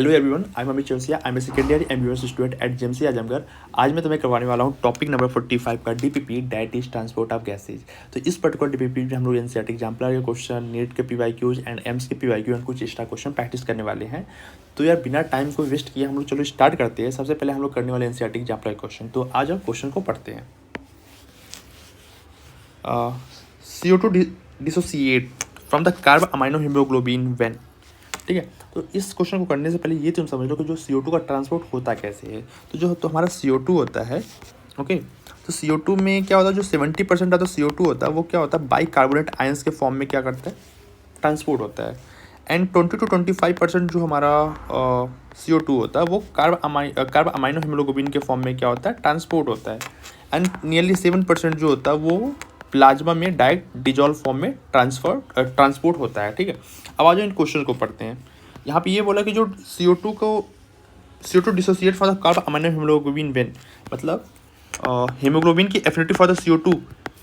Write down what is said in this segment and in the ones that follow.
Hello everyone, I am Amit Chaurasia. I am a second year MBBS student at JMC Azamgarh. आज मैं तुम्हें करवाने वाला हूँ टॉपिक नंबर 45 का DPP, that is transport of gases. तो इस पर्टिकुलर डीपीपी में हम लोग एनसीईआरटी एग्जाम्पलर के क्वेश्चन, नीट के पीवाईक्यूज एंड एम्स के पीवाईक्यू एंड कुछ एक्स्ट्रा क्वेश्चन प्रैक्टिस करने वाले हैं। तो यार बिना टाइम को वेस्ट किए हम लोग चलो स्टार्ट करते हैं। सबसे पहले हम लोग करने वाले एनसीईआरटी एग्जाम्पलर क्वेश्चन। तो आज हम क्वेश्चन को पढ़ते हैं। CO2 dissociate from the carb amino haemoglobin when. ठीक है, तो इस क्वेश्चन को करने से पहले ये तुम समझ लो कि जो CO2 का ट्रांसपोर्ट होता कैसे है। तो हमारा CO2 होता है, ओके। तो CO2 में क्या होता है, जो 70% आता है CO2 होता है वो क्या होता है, बाई कार्बोनेट आयंस के फॉर्म में क्या करता है, ट्रांसपोर्ट होता है। एंड 20 to 25% जो हमारा CO2 होता है वो कार्ब अमाइनो हीमोग्लोबिन के फॉर्म में क्या होता है, ट्रांसपोर्ट होता है। एंड नियरली 7% जो होता है वो प्लाज्मा में डायरेक्ट डिजॉल्व फॉर्म में ट्रांसपोर्ट होता है। ठीक है, अब आ जाओ इन क्वेश्चन को पढ़ते हैं। यहाँ पे ये बोला कि जो CO2 dissociate for the carb amino haemoglobin when, मतलब हीमोग्लोबिन की एफिनिटी फॉर द CO2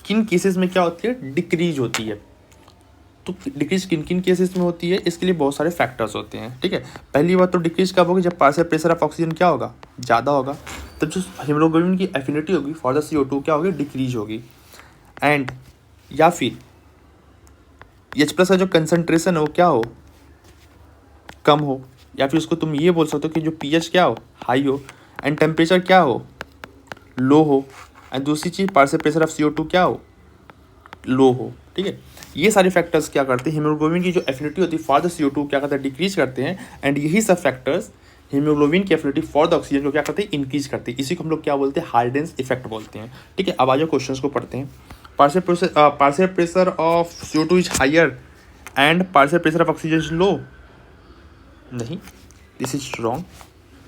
किन केसेस में क्या होती है, डिक्रीज होती है। तो डिक्रीज किन किन केसेस में होती है, इसके लिए बहुत सारे फैक्टर्स होते हैं। ठीक है, पहली बात तो डिक्रीज कब होगी, जब पार्शियल प्रेशर ऑफ ऑक्सीजन क्या होगा, ज़्यादा होगा। तब जो हीमोग्लोबिन की एफिनिटी होगी फॉर द CO2 क्या होगी, डिक्रीज होगी। एंड या फिर H+ का जो कंसनट्रेशन है वो क्या हो, कम हो। या फिर उसको तुम ये बोल सकते हो कि जो pH क्या हो, हाई हो। एंड टेम्परेचर क्या हो, लो हो। एंड दूसरी चीज़ पार्शियल प्रेशर ऑफ CO2 क्या हो, लो हो। ठीक है, ये सारे फैक्टर्स क्या करते हैं, हीमोग्लोबिन की जो एफिनिटी होती है फॉर द CO2 क्या करते हैं, डिक्रीज करते हैं। एंड यही सब फैक्टर्स हीमोग्लोबिन की एफिनिटी फॉर द ऑक्सीजन को क्या करते हैं, इंक्रीज करते हैं। इसी को हम लोग क्या बोलते हैं, हार्डेंस इफेक्ट बोलते हैं। ठीक है, अब आ जाओ क्वेश्चन को पढ़ते हैं। Partial pressure of CO2 is higher and partial pressure of oxygen is low. नहीं, दिस इज रॉन्ग।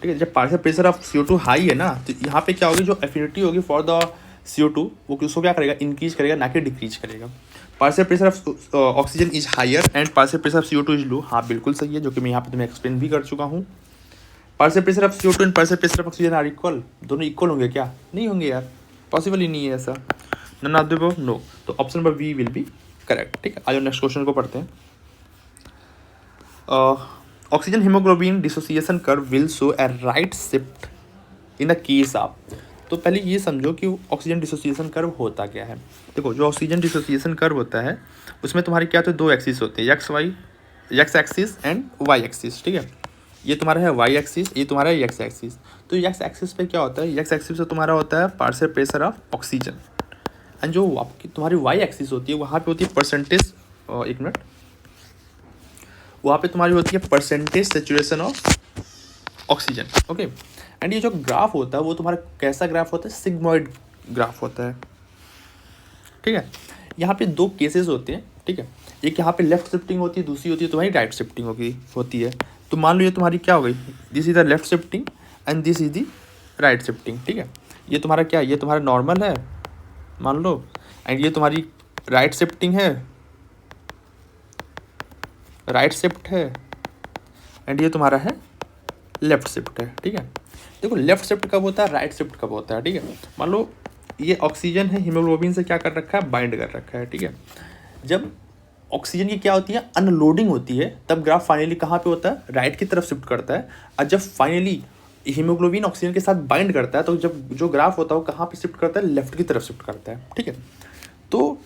ठीक है, जब partial pressure of CO2 high है ना, तो यहाँ पे क्या होगी, जो एफिनिटी होगी फॉर द CO2 वो उसको क्या करेगा, इंक्रीज करेगा, ना कि डिक्रीज करेगा। Partial pressure of oxygen is higher and partial pressure of CO2 is low. हाँ बिल्कुल सही है, जो कि मैं यहाँ पे तुम्हें एक्सप्लेन भी कर चुका हूँ। Partial pressure of CO2 and partial pressure of oxygen are equal, दोनों इक्वल होंगे क्या, नहीं होंगे यार, पॉसिबल ही नहीं है ऐसा। None of the above, no. तो option number B will be correct. ठीक है, आज नेक्स्ट क्वेश्चन को पढ़ते हैं। Oxygen haemoglobin dissociation curve will show a right shift in the case of. तो पहले ये समझो कि ऑक्सीजन डिसोसिएशन कर्व होता क्या है। देखो, जो ऑक्सीजन डिसोसिएशन कर्व होता है उसमें तुम्हारे क्या होते हैं, दो एक्सिस होते हैं, X axis and Y axis. ठीक है, ये तुम्हारा है वाई एक्सिस, ये तुम्हारा है एक्स एक्सिस। तो एक्स एक्सिस पे क्या होता है, एक्स एक्सिस पे तुम्हारा होता है partial pressure of oxygen. And जो आपकी तुम्हारी वाई एक्सिस होती है वहाँ पे होती है परसेंटेज, एक मिनट, वहाँ पे तुम्हारी होती है percentage saturation of oxygen. Okay, and ये जो ग्राफ होता है वो तुम्हारा कैसा ग्राफ होता है, सिग्मॉइड ग्राफ होता है। ठीक है, यहाँ पे दो केसेस होते हैं। ठीक है, एक यहाँ पे लेफ्ट शिफ्टिंग होती है, दूसरी होती है तुम्हारी राइट शिफ्टिंग होती है। तो मान लो ये तुम्हारी क्या हो गई, this is the left shifting and this is the right shifting. ठीक है, ये तुम्हारा क्या है, ये तुम्हारा नॉर्मल है मान लो, एंड ये तुम्हारी राइट शिफ्टिंग है, राइट शिफ्ट है, एंड ये तुम्हारा है लेफ्ट शिफ्ट है। ठीक है, देखो लेफ्ट शिफ्ट कब होता है, राइट शिफ्ट कब होता है। ठीक है, मान लो ये ऑक्सीजन है, हीमोग्लोबिन से क्या कर रखा है, बाइंड कर रखा है। ठीक है, जब ऑक्सीजन की क्या होती है, अनलोडिंग होती है, तब ग्राफ फाइनली कहाँ पे होता है, राइट की तरफ शिफ्ट करता है। और जब फाइनली हीमोग्लोबिन ऑक्सीजन के साथ बाइंड करता है तो जब जो ग्राफ होता है वो कहाँ पे शिफ्ट करता है, लेफ्ट की तरफ शिफ्ट करता है। ठीक है, तो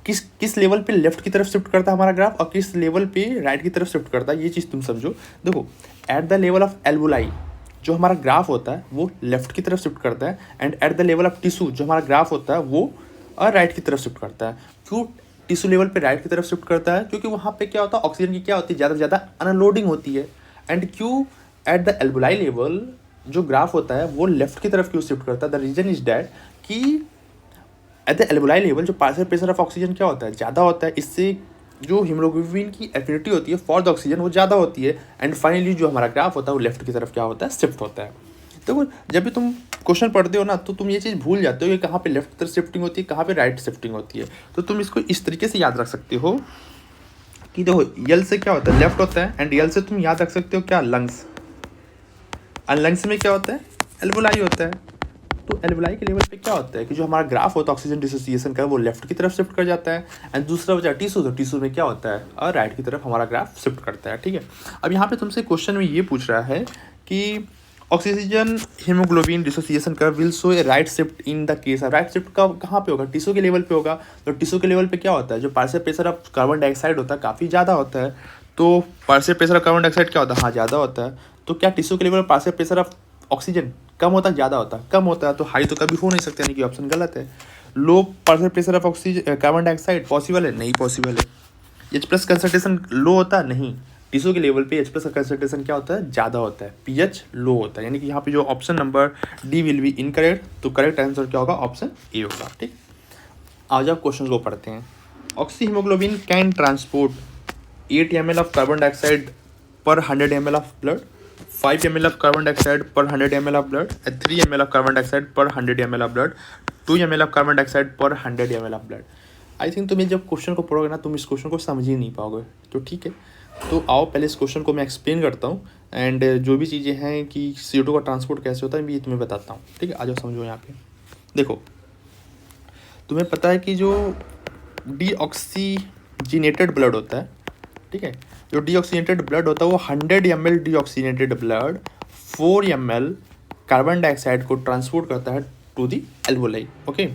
किस लेवल पे लेफ्ट की तरफ शिफ्ट करता है हमारा ग्राफ और किस लेवल पे राइट की तरफ शिफ्ट करता है, ये चीज़ तुम समझो। देखो, at the level of alveoli जो हमारा ग्राफ होता है वो लेफ्ट की तरफ शिफ्ट करता है। And at the level of tissue जो हमारा ग्राफ होता है वो राइट की तरफ शिफ्ट करता है। क्यों टिश्यू लेवल पे राइट की तरफ शिफ्ट करता है, क्योंकि वहाँ पे क्या होता है, ऑक्सीजन की क्या होती है, ज़्यादा से ज़्यादा अनलोडिंग होती है। एंड क्यों एट द एल्वुलाई लेवल जो ग्राफ होता है वो लेफ्ट की तरफ क्यों शिफ्ट करता है, द रीजन इज डैट कि एट द एल्वुलाई लेवल जो पार्शियल प्रेशर ऑफ ऑक्सीजन क्या होता है, ज़्यादा होता है। इससे जो हीमोग्लोबिन की एफिनिटी होती है फॉर द ऑक्सीजन वो ज़्यादा होती है। एंड फाइनली जो हमारा ग्राफ होता है वो लेफ्ट की तरफ क्या होता है, शिफ्ट होता है। तो जब भी तुम क्वेश्चन पढ़ते हो ना तो तुम ये चीज़ भूल जाते हो कि कहाँ पे लेफ्ट की तरफ शिफ्टिंग होती है, कहाँ पे राइट शिफ्टिंग होती है। तो तुम इसको इस तरीके से याद रख सकते हो कि देखो यल से क्या होता है, लेफ्ट होता है। एंड यल से तुम याद रख सकते हो क्या, लंग्स। और लंग्स में क्या होता है, एल्वुलाई होता है। तो एल्वेलाई के लेवल पे क्या होता है कि जो हमारा ग्राफ होता है ऑक्सीजन डिसोसिएशन का वो लेफ्ट की तरफ शिफ्ट कर जाता है, एंड दूसरा बचा टिश्यू, तो टिश्यू में क्या होता है और राइट की तरफ हमारा ग्राफ शिफ्ट करता है। ठीक है, अब यहाँ पे तुमसे क्वेश्चन में ये पूछ रहा है कि oxygen haemoglobin dissociation curve will show a right shift in the case. Right shift का कहाँ पे होगा? टिश्यू के लेवल पे होगा। तो टिश्यू के लेवल पे क्या होता है, जो partial pressure of carbon dioxide होता है काफ़ी ज़्यादा होता है। तो partial pressure of carbon dioxide क्या होता है? हाँ, ज़्यादा होता है। तो क्या टिश्यू के लेवल पर पार्शियल प्रेशर ऑफ ऑक्सीजन कम होता है, ज़्यादा होता है? कम होता है। तो हाई तो कभी हो नहीं सकता, यानी कि ऑप्शन गलत है। Low partial pressure of oxygen carbon dioxide possible है? नहीं पॉसिबल है। एच प्लस कंसंट्रेशन लो होता है? नहीं। टिश्यू के लेवल पे एच प्लस का कंसंट्रेशन क्या होता है? ज़्यादा होता है, पीएच लो होता है। यानी कि यहाँ पे जो option number D will be incorrect, तो करेक्ट आंसर क्या होगा? ऑप्शन ए होगा। ठीक, आज आप क्वेश्चन को पढ़ते हैं। Oxy haemoglobin can transport 8 ml of carbon dioxide पर 100 ml of blood, 5 ml of carbon dioxide पर 100 ml of blood, 3 ml of carbon dioxide पर 100 ml of blood, 2 ml of carbon dioxide पर 100 ml of blood. I think तुम्हें जब question को पढ़ोगे ना, तुम इस क्वेश्चन को समझ ही नहीं पाओगे। तो ठीक है, तो आओ पहले इस क्वेश्चन को मैं एक्सप्लेन करता हूँ, एंड जो भी चीज़ें हैं कि CO2 का ट्रांसपोर्ट कैसे होता है मैं ये तुम्हें बताता हूँ। ठीक है, आ जाओ समझो। यहाँ पे देखो, तुम्हें पता है कि जो डीऑक्सीजिनेटेड ब्लड होता है, ठीक है, जो डीऑक्सीजनेटेड ब्लड होता है वो 100 ml deoxygenated blood 4 ml carbon dioxide को ट्रांसपोर्ट करता है to the alveoli. Okay,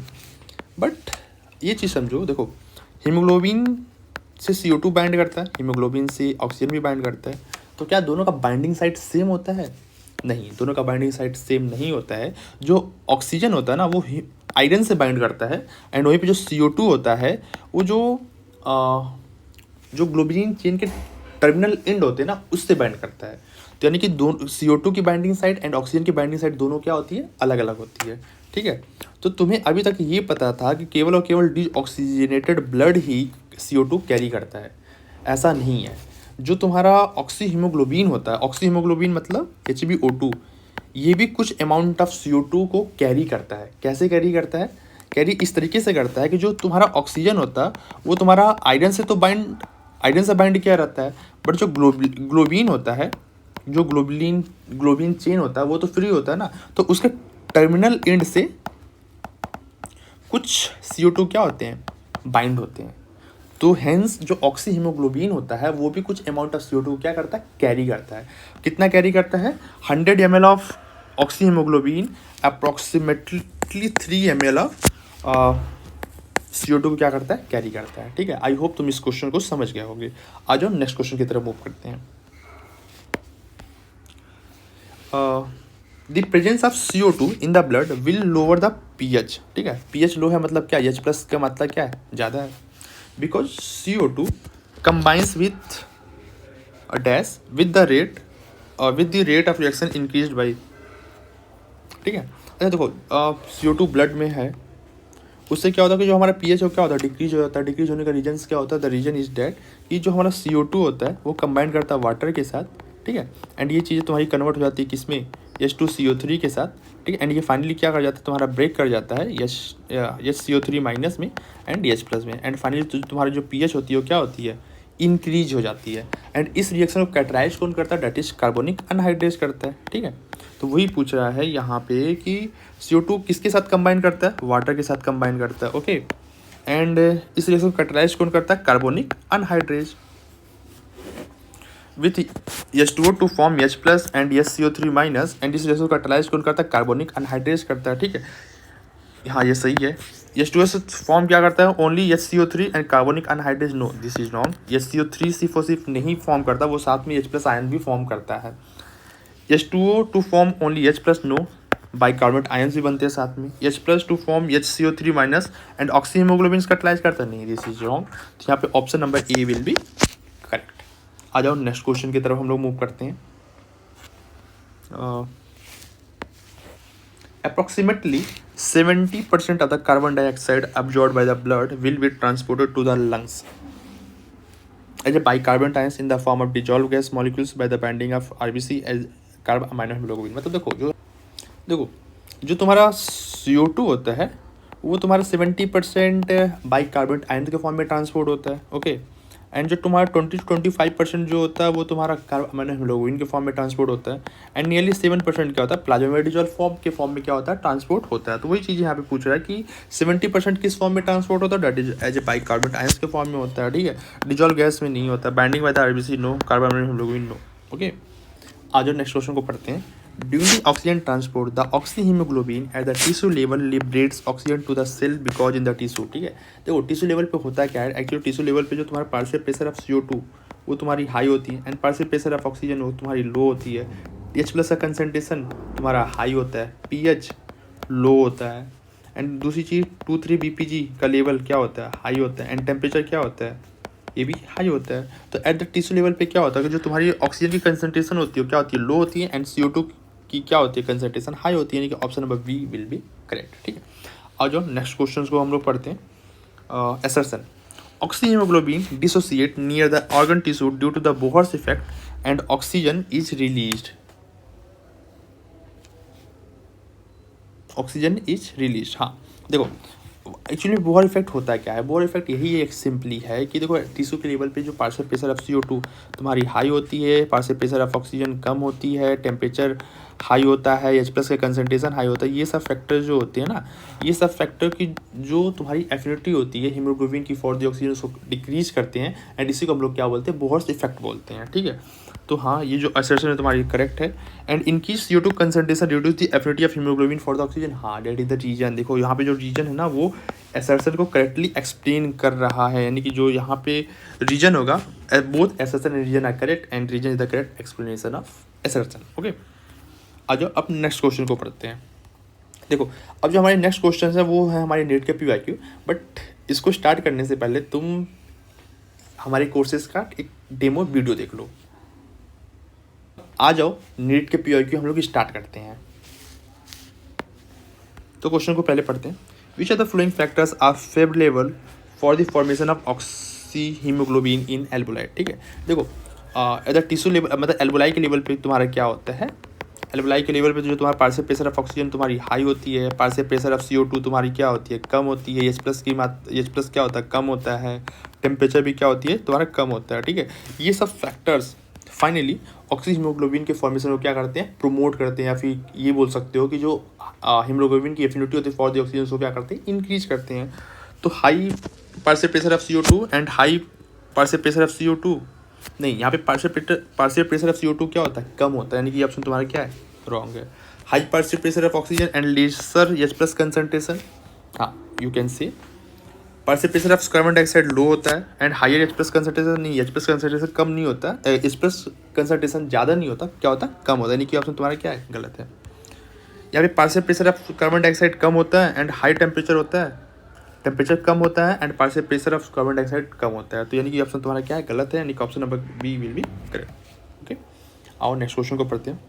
but ये चीज़ समझो, देखो हीमोग्लोबिन से CO2 बाइंड करता है, हीमोग्लोबिन से ऑक्सीजन भी बाइंड करता है। तो क्या दोनों का बाइंडिंग साइट सेम होता है? नहीं, दोनों का बाइंडिंग साइट सेम नहीं होता है। जो ऑक्सीजन होता है ना वो आयरन से बाइंड करता है, एंड वहीं पे जो CO2 होता है वो जो ग्लोबिन चेन के टर्मिनल एंड होते हैं ना उससे बाइंड करता है। तो यानी कि दोनों CO2 की बाइंडिंग साइट एंड ऑक्सीजन की बाइंडिंग साइट दोनों क्या होती है? अलग अलग होती है। ठीक है, तो तुम्हें अभी तक ये पता था कि केवल और केवल डीऑक्सीजनेटेड ब्लड ही CO2 कैरी करता है। ऐसा नहीं है। जो तुम्हारा ऑक्सी हीमोग्लोबिन होता है, ऑक्सी हीमोग्लोबिन मतलब HbO2, ये भी कुछ अमाउंट ऑफ CO2 को कैरी करता है। कैसे कैरी करता है? कैरी इस तरीके से करता है कि जो तुम्हारा ऑक्सीजन होता है वो तुम्हारा आयरन से बाइंड किया रहता है, बट जो ग्लोबिन होता है, जो ग्लोबिन चेन होता है वो तो फ्री होता है ना, तो उसके टर्मिनल एंड से कुछ CO2 क्या होते हैं? बाइंड होते हैं। तो हेंस जो ऑक्सी हीमोग्लोबिन होता है वो भी कुछ अमाउंट ऑफ CO2 क्या करता है? कैरी करता है। कितना कैरी करता है? 100 ml of oxy haemoglobin approximately 3 ml of CO2 को क्या करता है? कैरी करता है। ठीक है, आई होप तुम इस क्वेश्चन को समझ गए होगे। आ जाओ नेक्स्ट क्वेश्चन की तरफ मूव करते हैं। The presence of CO2 in the blood will lower the pH। ठीक है, pH लो है मतलब क्या? H प्लस का मतलब क्या है? ज़्यादा है। Because CO2 combines with a dash with the rate of reaction increased by। ठीक है, अच्छा देखो, CO2 ब्लड में है, उससे क्या होता है कि जो हमारा pH हो क्या होता है? डिक्रीज हो जाता है। डिक्रीज होने का रीजन क्या होता है? द रीजन इज डैट कि जो हमारा CO2 होता है वो कंबाइन करता है वाटर के साथ। ठीक है, एंड ये चीज़ें तुम्हारी कन्वर्ट हो जाती है किसमें? H2CO3 के साथ। ठीक है, एंड ये फाइनली क्या कर जाता है? तुम्हारा ब्रेक कर जाता है HCO3 माइनस में एंड H प्लस में, एंड फाइनली तुम्हारी जो pH होती है वो क्या होती है? इंक्रीज हो जाती है। एंड इस रिएक्शन को कैटराइज कौन करता है? डेट इज कार्बोनिक अनहाइड्रेज करता है। ठीक है, तो वही पूछ रहा है यहाँ पे कि CO2 किसके साथ कंबाइन करता है? वाटर के साथ कंबाइन करता है। ओके, एंड इस रिएक्शन को कैटराइज कौन करता है? Carbonic anhydrase with H2O to form H plus and HCO3 minus, and इस रिएक्शन को कैटराइज कौन करता है? कार्बोनिक अनहाइड्रेज करता है। ठीक है, हाँ ये सही है। H2O से फॉर्म क्या करता है? Only HCO3 and carbonic anhydrase. No, this is wrong. HCO3 सिर्फ और सिर्फ नहीं फॉर्म करता, वो साथ में H प्लस आयन भी फॉर्म करता है। H2O to form only H plus, no, bicarbonate ions भी बनते हैं साथ में। H plus to form HCO3 minus and oxy haemoglobin catalyse करता है। नहीं, दिस इज रॉन्ग। तो यहाँ पे option number A will be correct. आ जाओ नेक्स्ट क्वेश्चन की तरफ हम लोग मूव करते हैं। Approximately 70% of the carbon dioxide absorbed by the blood will be transported to the lungs as a bicarbonate ions in the form of dissolved gas molecules by the binding of RBC as carb amino haemoglobin. मतलब देखो जो तुम्हारा CO2 होता है वो तुम्हारा 70% bicarbonate ion के form में ट्रांसपोर्ट होता है। ओके, एंड जो तुम्हारा 20 to 25% जो होता है वो तुम्हारा कार्बन हीमोग्लोबिन के फॉर्म में ट्रांसपोर्ट होता है, एंड नियरली 7% क्या होता है प्लाज्मामेडिजोल फॉर्म के फॉर्म में क्या होता है ट्रांसपोर्ट होता है। तो वही चीज़ यहाँ पे पूछ रहा है कि 70% किस फॉर्म में ट्रांसपोर्ट होता है, that is as a bicarbonate ions के फॉर्म में होता है, ठीक है, डिजोल्व गैस में नहीं होता, binding by the RBC no, carbon haemoglobin no. Okay, आज जो नेक्स्ट क्वेश्चन को पढ़ते हैं। During the oxygen transport, the oxyhemoglobin at the tissue level liberates oxygen to the cell because in the tissue, ठीक है। देखो टिश्यू लेवल पे होता क्या है, एक्चुअली टिश्यू लेवल पे जो तुम्हारा पार्शियल प्रेशर ऑफ CO2 वो तुम्हारी हाई होती है, and partial pressure of oxygen वो तुम्हारी लो होती है। H+ का कंसनट्रेशन तुम्हारा हाई होता है, pH लो होता है, एंड दूसरी चीज़ 2,3 BPG का लेवल क्या होता है हाई होता है, एंड टेम्परेचर क्या होता है ये भी हाई होता है। तो एट द टिश्यू लेवल पे क्या होता है कि जो तुम्हारी ऑक्सीजन की कंसनट्रेशन होती है क्या होती है लो होती है, एंड CO2 की क्या होती है कंसनट्रेशन हाई होती है, यानी कि option number B will be correct, ठीक है। और जो नेक्स्ट क्वेश्चन को हम लोग पढ़ते हैं। Assertion, oxyhaemoglobin dissociate near the organ tissue due to the Bohr's effect and oxygen is released, oxygen is release. हाँ देखो एक्चुअली बोहर इफेक्ट होता क्या है, बोहर इफेक्ट यही एक सिंपली है कि देखो टिश्यू के लेवल पे जो पार्शियल प्रेशर ऑफ CO2 तुम्हारी हाई होती है, पार्शियल प्रेशर ऑफ ऑक्सीजन कम होती है, टेम्परेचर हाई होता है, H+ का कंसनट्रेशन हाई होता है, ये सब फैक्टर जो होते हैं ना, ये सब फैक्टर की जो तुम्हारी एफिनिटी होती है हीमोग्लोबिन की फॉर द ऑक्सीजन उसको डिक्रीज करते हैं, एंड इसी को हम लोग क्या बोलते हैं बोहर्स इफेक्ट बोलते हैं, ठीक है। तो हाँ ये जो असर्शन है तुम्हारी करेक्ट है, एंड इनकी CO2 concentration reduce the affinity of haemoglobin for the oxygen. हाँ डेट इज द रीजन, देखो यहाँ पे जो रीजन है ना वो असर्शन को करेक्टली एक्सप्लेन कर रहा है, यानी कि जो यहाँ पे रीजन होगा both assertion and reason are correct, and reason is the correct explanation of assertion. Okay, आ जाओ अब नेक्स्ट क्वेश्चन को पढ़ते हैं। देखो अब जो हमारे नेक्स्ट क्वेश्चन है वो है हमारे नीट के PYQ, बट इसको स्टार्ट करने से पहले तुम हमारे कोर्सेज का एक डेमो वीडियो देख लो। आ जाओ नीट के PYQ हम लोग स्टार्ट करते हैं। तो क्वेश्चन को पहले पढ़ते हैं। Which are the following factors are favourable for the formation of oxy haemoglobin in एल्बुलाई, ठीक है। देखो अदर टिश्यू लेवल मतलब एल्बुलाई के लेवल पे तुम्हारा क्या होता है, एल्बुलाई के लेवल पे जो तुम्हारा पार्शियल प्रेशर ऑफ ऑक्सीजन तुम्हारी हाई होती है, पार्शियल प्रेशर ऑफ CO2 तुम्हारी क्या होती है कम होती है, H+ क्या होता है कम होता है, टेम्परेचर भी क्या होती है तुम्हारा कम होता है, ठीक है। ये सब फैक्टर्स फाइनली ऑक्सीहीमोग्लोबिन के फॉर्मेशन को क्या करते हैं प्रोमोट करते हैं, या फिर ये बोल सकते हो कि जो हीमोग्लोबिन की एफिनिटी होती है फॉर द ऑक्सीजन को क्या करते हैं इंक्रीज करते हैं। तो high partial pressure of CO2 and high partial pressure of CO2 नहीं, यहाँ पे पार्शियल प्रेशर ऑफ CO2 क्या होता है कम होता है, यानी कि ऑप्शन तुम्हारा क्या है रॉन्ग है। High partial pressure of oxygen and lesser H+ concentration, हाँ you can say partial pressure of carbon dioxide low होता है, एंड हायर H+ कंसनट्रेशन नहीं, H+ कंसनट्रेशन कम नहीं होता, H+ कंसनट्रेशन ज़्यादा नहीं होता, क्या होता है कम होता है, यानी कि ऑप्शन तुम्हारा क्या है गलत है। यहाँ पे partial pressure of carbon dioxide कम होता है एंड हाई टेम्परेचर होता है, टेम्परेचर कम होता है and partial pressure of carbon dioxide कम होता है, तो यानी कि ऑप्शन तुम्हारा क्या है गलत है, यानी कि option number B will be correct. Okay, आओ नेक्स्ट क्वेश्चन को पढ़ते हैं।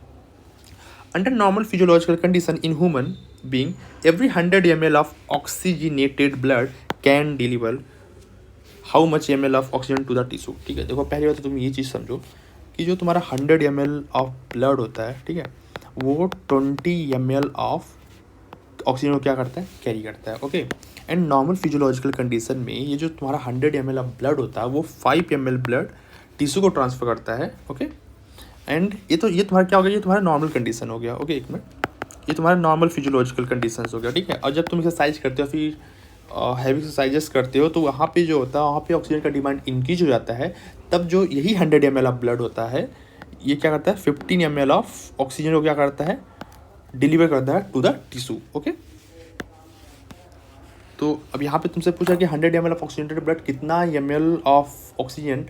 Under normal physiological condition in human being every 100 ml of oxygenated blood can deliver how much ml of oxygen to the tissue, ठीक है। देखो पहली बात तो तुम ये चीज़ समझो कि जो तुम्हारा 100 ml ऑफ ब्लड होता है, ठीक है, वो 20 ml ऑफ ऑक्सीजन को क्या करता है कैरी करता है। Okay, and normal physiological condition में ये जो तुम्हारा 100 ml ऑफ ब्लड होता है वो 5 ml ब्लड टिश्यू को ट्रांसफर करता है। ओके, एंड ये तुम्हारा क्या हो गया, ये तुम्हारा नॉर्मल कंडीशन हो गया। ओके एक मिनट, ये तुम्हारा नॉर्मल फिजियोलॉजिकल कंडीशन हो गया, ठीक है। और जब तुम एक्सरसाइज करते हो फिर हैवी एक्सरसाइजेस करते हो तो वहाँ पे जो होता है वहाँ पे ऑक्सीजन का डिमांड इंक्रीज हो जाता है, तब जो यही 100 ml ऑफ ब्लड होता है ये क्या करता है 15 ml ऑफ ऑक्सीजन को क्या करता है डिलीवर करता है टू द टिश्यू। ओके, तो अब यहाँ पे तुमसे पूछा कि 100 ml ऑफ ऑक्सीजनेटेड ब्लड कितना ml ऑफ ऑक्सीजन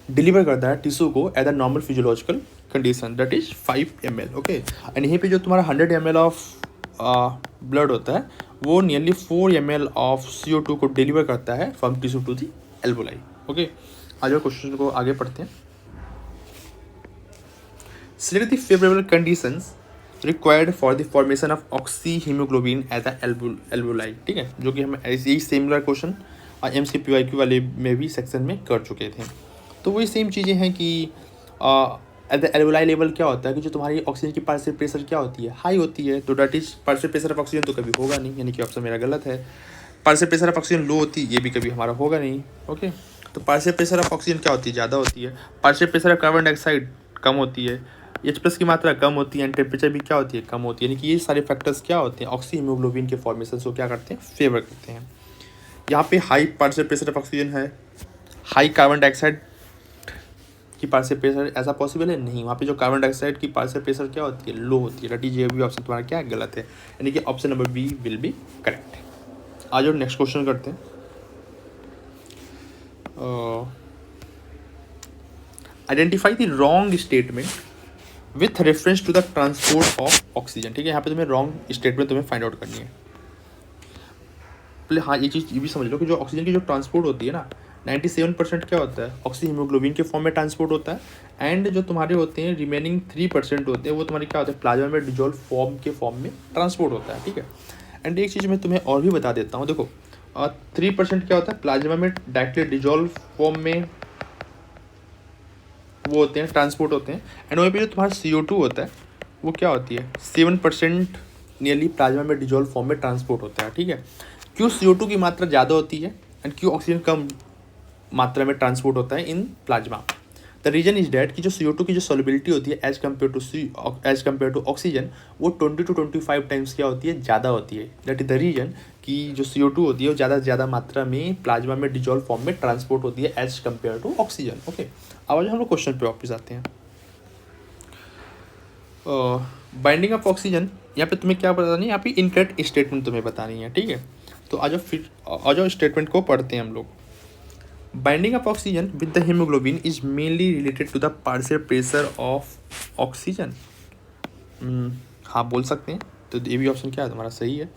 डिलीवर करता है टिश्यू को as a normal physiological condition, that is 5 ml। Okay, and यहीं पे जो तुम्हारा 100 ml ऑफ ब्लड होता है वो नियरली 4 ml ऑफ CO2 को डिलीवर करता है फ्रॉम टिश्यू टू दी एल्बुलाई। ओके, आज क्वेश्चन को आगे पढ़ते हैं। Select the favorable conditions required for the formation of oxyhemoglobin as a alveoli, ठीक है, जो कि हम यही सिमिलर क्वेश्चन MCPYQ वाले में भी सेक्शन में कर चुके थे। तो वही सेम चीज़ें हैं कि एट द एल्वोलाई लेवल क्या होता है कि जो तुम्हारी ऑक्सीजन की पार्शियल प्रेशर क्या होती है हाई होती है, तो that is partial pressure of oxygen तो कभी होगा नहीं, यानी कि ऑप्शन मेरा गलत है। पार्शियल प्रेशर ऑफ ऑक्सीजन लो होती है, ये भी कभी हमारा होगा नहीं। ओके, तो तो पार्शियल प्रेशर ऑफ ऑक्सीजन क्या होती है, ज़्यादा होती है। Partial pressure of carbon dioxide कम होती है। H+ की मात्रा कम होती है एंड टेम्परेचर भी क्या होती है, कम होती है। यानी कि ये सारे फैक्टर्स क्या होते हैं, ऑक्सी हीमोग्लोबिन के फॉर्मेशन को क्या करते हैं, फेवर करते हैं। यहाँ पे high partial pressure of oxygen है, हाई कार्बन डाइऑक्साइड की पार्शियल प्रेशर ऐसा पॉसिबल है नहीं। वहाँ पे जो कार्बन डाइऑक्साइड की पार्शियल प्रेशर क्या होती है, लो होती है। ये भी ऑप्शन तुम्हारा क्या है, गलत है। यानी कि option number B will be correct. आज और नेक्स्ट क्वेश्चन करते हैं। Identify the wrong statement with reference to the transport of oxygen. ठीक है, यहाँ पे तुम्हें रॉन्ग स्टेटमेंट तुम्हें फाइंड आउट करनी है। पहले हाँ ये चीज़ ये भी समझ लो कि जो ऑक्सीजन की जो ट्रांसपोर्ट होती है ना, 97% क्या होता है, ऑक्सी हीमोग्लोबिन के फॉर्म में ट्रांसपोर्ट होता है। एंड जो तुम्हारे होते हैं रिमेनिंग 3% होते हैं वो तुम्हारे क्या होते हैं, प्लाज्मा में डिजोल्व फॉर्म के फॉर्म में ट्रांसपोर्ट होता है। ठीक है, एंड एक चीज़ मैं तुम्हें और भी बता देता हूँ। देखो 3% क्या होता है, प्लाज्मा में डायरेक्टली डिजोल्व फॉर्म में वो होते हैं, ट्रांसपोर्ट होते हैं। एंड वहीं पे जो तुम्हारा CO2 होता है वो क्या होती है, 7% नियरली प्लाज्मा में डिजोल्व फॉर्म में ट्रांसपोर्ट होता है। ठीक है, क्यों CO2 की मात्रा ज़्यादा होती है एंड क्यों ऑक्सीजन कम मात्रा में ट्रांसपोर्ट होता है in plasma. The reason is that कि जो CO2 की जो सॉल्युबिलिटी होती है एज कम्पेयर टू ऑक्सीजन वो 20 to 25 टाइम्स क्या होती है, ज़्यादा होती है। दैट इज द रीजन कि जो CO2 होती है वो ज़्यादा से ज़्यादा मात्रा में प्लाज्मा में डिजोल्व फॉर्म में ट्रांसपोर्ट होती है as compare to oxygen. Okay, अब हम लोग क्वेश्चन पे वापस आते हैं। बाइंडिंग ऑफ ऑक्सीजन, यहाँ पे तुम्हें क्या बतानी है, यहाँ पे इनकरेक्ट स्टेटमेंट तुम्हें बतानी है। ठीक है, तो आ जाओ स्टेटमेंट को पढ़ते हैं हम लोग। Binding of oxygen with the haemoglobin is mainly related to the partial pressure of oxygen. हाँ बोल सकते हैं, तो ये भी ऑप्शन क्या है तुम्हारा, सही है।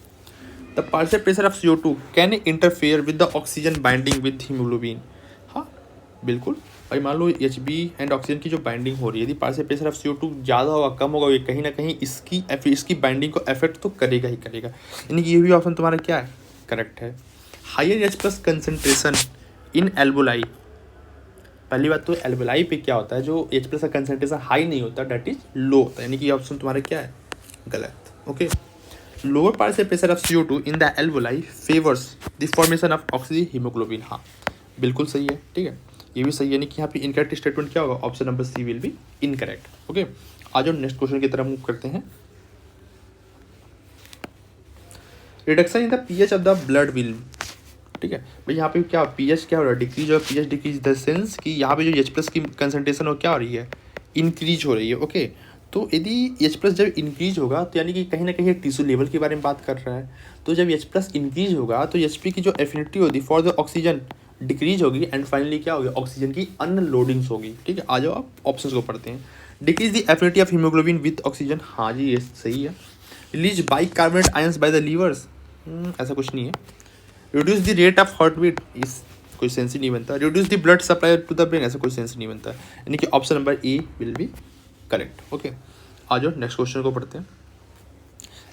The partial pressure of CO2 can interfere with the oxygen binding with haemoglobin. हाँ बिल्कुल भाई, मान लो Hb एंड ऑक्सीजन की जो बाइंडिंग हो रही है, यदि पार्शियल प्रेशर ऑफ CO2 ज़्यादा होगा कम होगा, ये कहीं ना कहीं इसकी बाइंडिंग को अफेक्ट तो करेगा ही करेगा। यानी कि ये भी ऑप्शन तुम्हारा क्या है, करेक्ट है। हायर H+ कंसनट्रेशन इन एल्बोलाई, पहली बात तो एल्बोलाई पे क्या होता है, जो H+ का कंसनट्रेशन हाई नहीं होता, डेट इज लो होता है। यानी कि ये ऑप्शन तुम्हारा क्या है, गलत। Okay, lower partial pressure of CO2 in the एल्बोलाई favours the formation of oxy haemoglobin. हाँ बिल्कुल सही है। ठीक है, ये भी सही है। यानी कि यहाँ पे इनकरेक्ट स्टेटमेंट क्या होगा, option number C will be incorrect. Okay, आज हम नेक्स्ट क्वेश्चन की तरफ मूव करते हैं। Reduction in the pH of the blood will. ठीक है भाई, यहाँ पे क्या pH क्या हो रहा है, डिक्रीज, और pH डिक्रीज द सेंस कि यहाँ पे जो H+ की कंसनट्रेशन हो क्या हो रही है, इंक्रीज हो रही है। ओके, तो यदि H+ जब इंक्रीज होगा तो यानी कि कहीं ना कहीं टिश्यू लेवल के बारे में बात कर रहा है। तो जब H+ इंक्रीज होगा तो Hp की जो एफिनिटी होगी फॉर द ऑक्सीजन डिक्रीज होगी एंड फाइनली क्या होगी, ऑक्सीजन की अनलोडिंग्स होगी। ठीक है, आ जाओ आप ऑप्शंस को पढ़ते हैं। Decrease the affinity of haemoglobin with oxygen, हाँ जी ये सही है। Release bicarbonate ions by the livers, ऐसा कुछ नहीं है। Reduce the rate of heart beat, इस कोई सेंस ही नहीं बनता। Reduce the blood supply to the brain, ऐसा कोई सेंस नहीं बनता। यानी कि option number A will be correct. Okay, आ जाओ नेक्स्ट क्वेश्चन को पढ़ते हैं।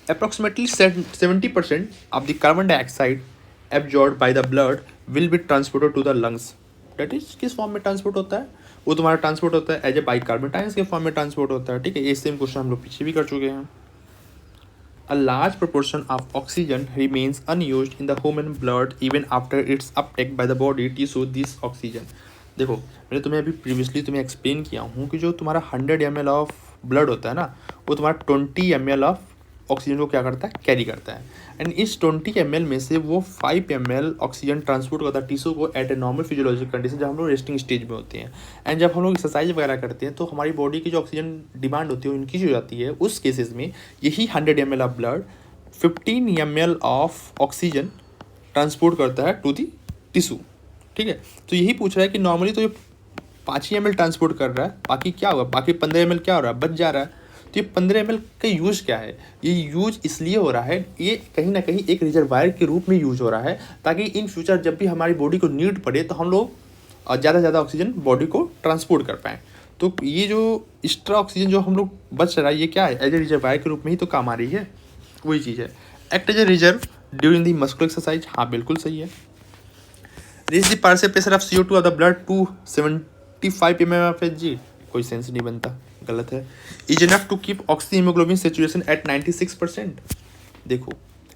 Approximately 70% of the carbon dioxide absorb by the blood will be transported to the lungs. That is किस फॉर्म में ट्रांसपोर्ट होता है, वो तुम्हारा ट्रांसपोर्ट होता है एज ए बाइकार्बोनेट आयंस के फॉर्म में ट्रांसपोर्ट होता है। ठीक है, ये सेम क्वेश्चन हम लोग पीछे भी कर चुके हैं। A large proportion of oxygen remains unused in the human blood even after its uptake by the body tissue. This oxygen, देखो मैंने तुम्हें अभी प्रीवियसली तुम्हें एक्सप्लेन किया हूँ कि जो तुम्हारा 100 ml ऑफ ब्लड होता है ना, वो तुम्हारा 20 ml ऑफ ऑक्सीजन को क्या करता है, कैरी करता है। एंड इस 20 ml में से वो 5 ml ऑक्सीजन ट्रांसपोर्ट करता है टिश्यू को at a normal physiological condition, जब हम लोग रेस्टिंग स्टेज में होते हैं। एंड जब हम लोग एक्सरसाइज वगैरह करते हैं तो हमारी बॉडी की जो ऑक्सीजन डिमांड होती है वो इंक्रीज हो जाती है। उस केसेस में यही 100 ml of blood 15 ml of oxygen transport करता है टू दी टिश्यू। ठीक है, तो यही पूछ रहा है कि नॉर्मली तो ये 5 ml ट्रांसपोर्ट कर रहा है, बाकी क्या होगा, बाकी 15 ml क्या हो रहा है, बच जा रहा है। तो ये 15 ml का यूज़ क्या है, ये यूज इसलिए हो रहा है, ये कहीं ना कहीं एक रिजर्वायर के रूप में यूज हो रहा है, ताकि इन फ्यूचर जब भी हमारी बॉडी को नीड पड़े तो हम लोग ज़्यादा से ज़्यादा ऑक्सीजन बॉडी को ट्रांसपोर्ट कर पाएँ। तो ये जो एक्स्ट्रा ऑक्सीजन जो हम लोग बच रहा है, ये क्या है, एज ए रिजर्वायर के रूप में ही तो काम आ रही है। वही चीज़ है। Act as a reserve during the muscular exercise, हाँ बिल्कुल सही है। Raise the partial pressure of CO2 of the blood to 75 mm of Hg, कोई सेंस नहीं बनता, गलत है। Is enough to keep oxyhaemoglobin saturation at 96%। देखो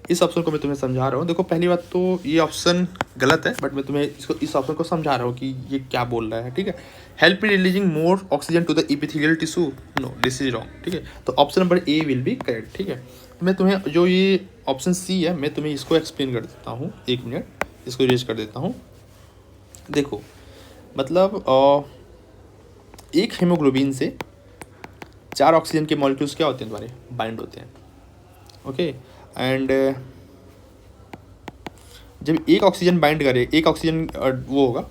इस ऑप्शन को मैं तुम्हें समझा रहा हूँ। देखो पहली बात तो ये ऑप्शन गलत है, बट मैं तुम्हें इस ऑप्शन को समझा रहा हूँ कि ये क्या बोल रहा है, ठीक है। Help in releasing more oxygen to the epithelial tissue, no this is wrong, ठीक है। तो option number A will be correct, ठीक है। मैं तुम्हें जो ये ऑप्शन सी है, मैं तुम्हें इसको एक्सप्लेन कर देता हूँ, 1 मिनट इसको इरेज कर देता हूँ। देखो मतलब एक हीमोग्लोबिन से 4 ऑक्सीजन के मॉलिक्यूल्स क्या होते हैं तुम्हारे, बाइंड होते हैं, ओके। एंड जब एक ऑक्सीजन बाइंड करे, एक ऑक्सीजन वो होगा,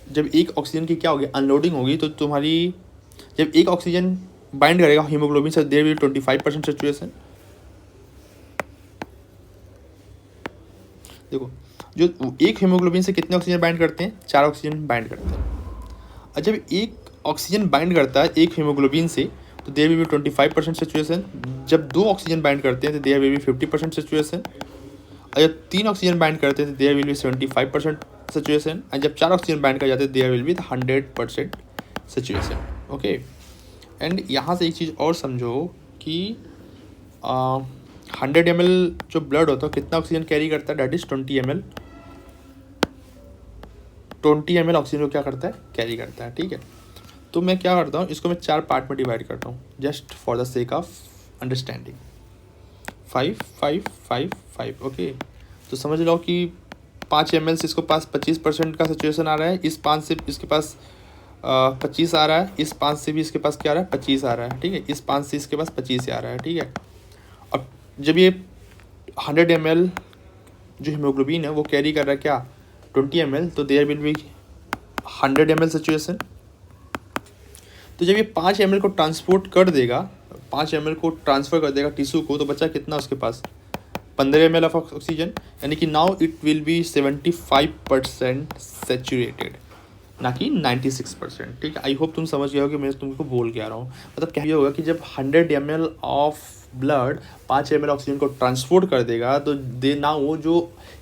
जब एक ऑक्सीजन की क्या होगी, अनलोडिंग होगी, तो तुम्हारी जब एक ऑक्सीजन बाइंड करेगा हीमोग्लोबिन से, देयर विल 25% सेचुरेशन। देखो जो एक हीमोग्लोबिन से कितने ऑक्सीजन बाइंड करते हैं, 4 ऑक्सीजन बाइंड करते हैं। और जब एक ऑक्सीजन बाइंड करता है एक हीमोग्लोबिन से, तो देयर विल बी 25% सेचुरेशन। जब 2 ऑक्सीजन बाइंड करते हैं तो देयर विल बी 50% सेचुरेशन। और जब 3 ऑक्सीजन बाइंड करते हैं तो देयर विल बी 75% सेचुरेशन। और जब 4 ऑक्सीजन बाइंड कर जाते हैं there will be 100% saturation, okay. And यहाँ से एक चीज़ और समझो कि 100 ml जो ब्लड होता है कितना ऑक्सीजन कैरी करता है, that is 20 ml। 20 ml oxygen को क्या करता है, कैरी करता है, ठीक है। तो मैं क्या करता हूँ, इसको मैं 4 पार्ट में डिवाइड करता हूँ, just for the sake of understanding. 5 5 5 5, okay. तो समझ लो कि 5 ml से इसको पास 25% का सिचुएशन आ रहा है, इस 5 से इसके पास 25 आ रहा है, इस 5 से भी इसके पास क्या आ रहा है, 25 आ रहा है, ठीक है। इस 5 से इसके पास 25 आ रहा है, ठीक है। अब जब ये 100 ml जो हीमोग्लोबिन है वो कैरी कर रहा है क्या, 20 ml, तो there will be 100 ml situation. तो जब ये 5 ml को ट्रांसपोर्ट कर देगा, 5 ml को ट्रांसफ़र कर देगा टिश्यू को, तो बचा कितना उसके पास, 15 ml ऑफ ऑक्सीजन, यानी कि now it will be 75% saturated, ना कि 96%, ठीक है। आई होप तुम समझ गए हो कि मैं तुमको बोल के आ रहा हूँ। मतलब क्या होगा कि जब 100 ml of blood 5 ml oxygen को ट्रांसपोर्ट कर देगा, तो दे ना वो जो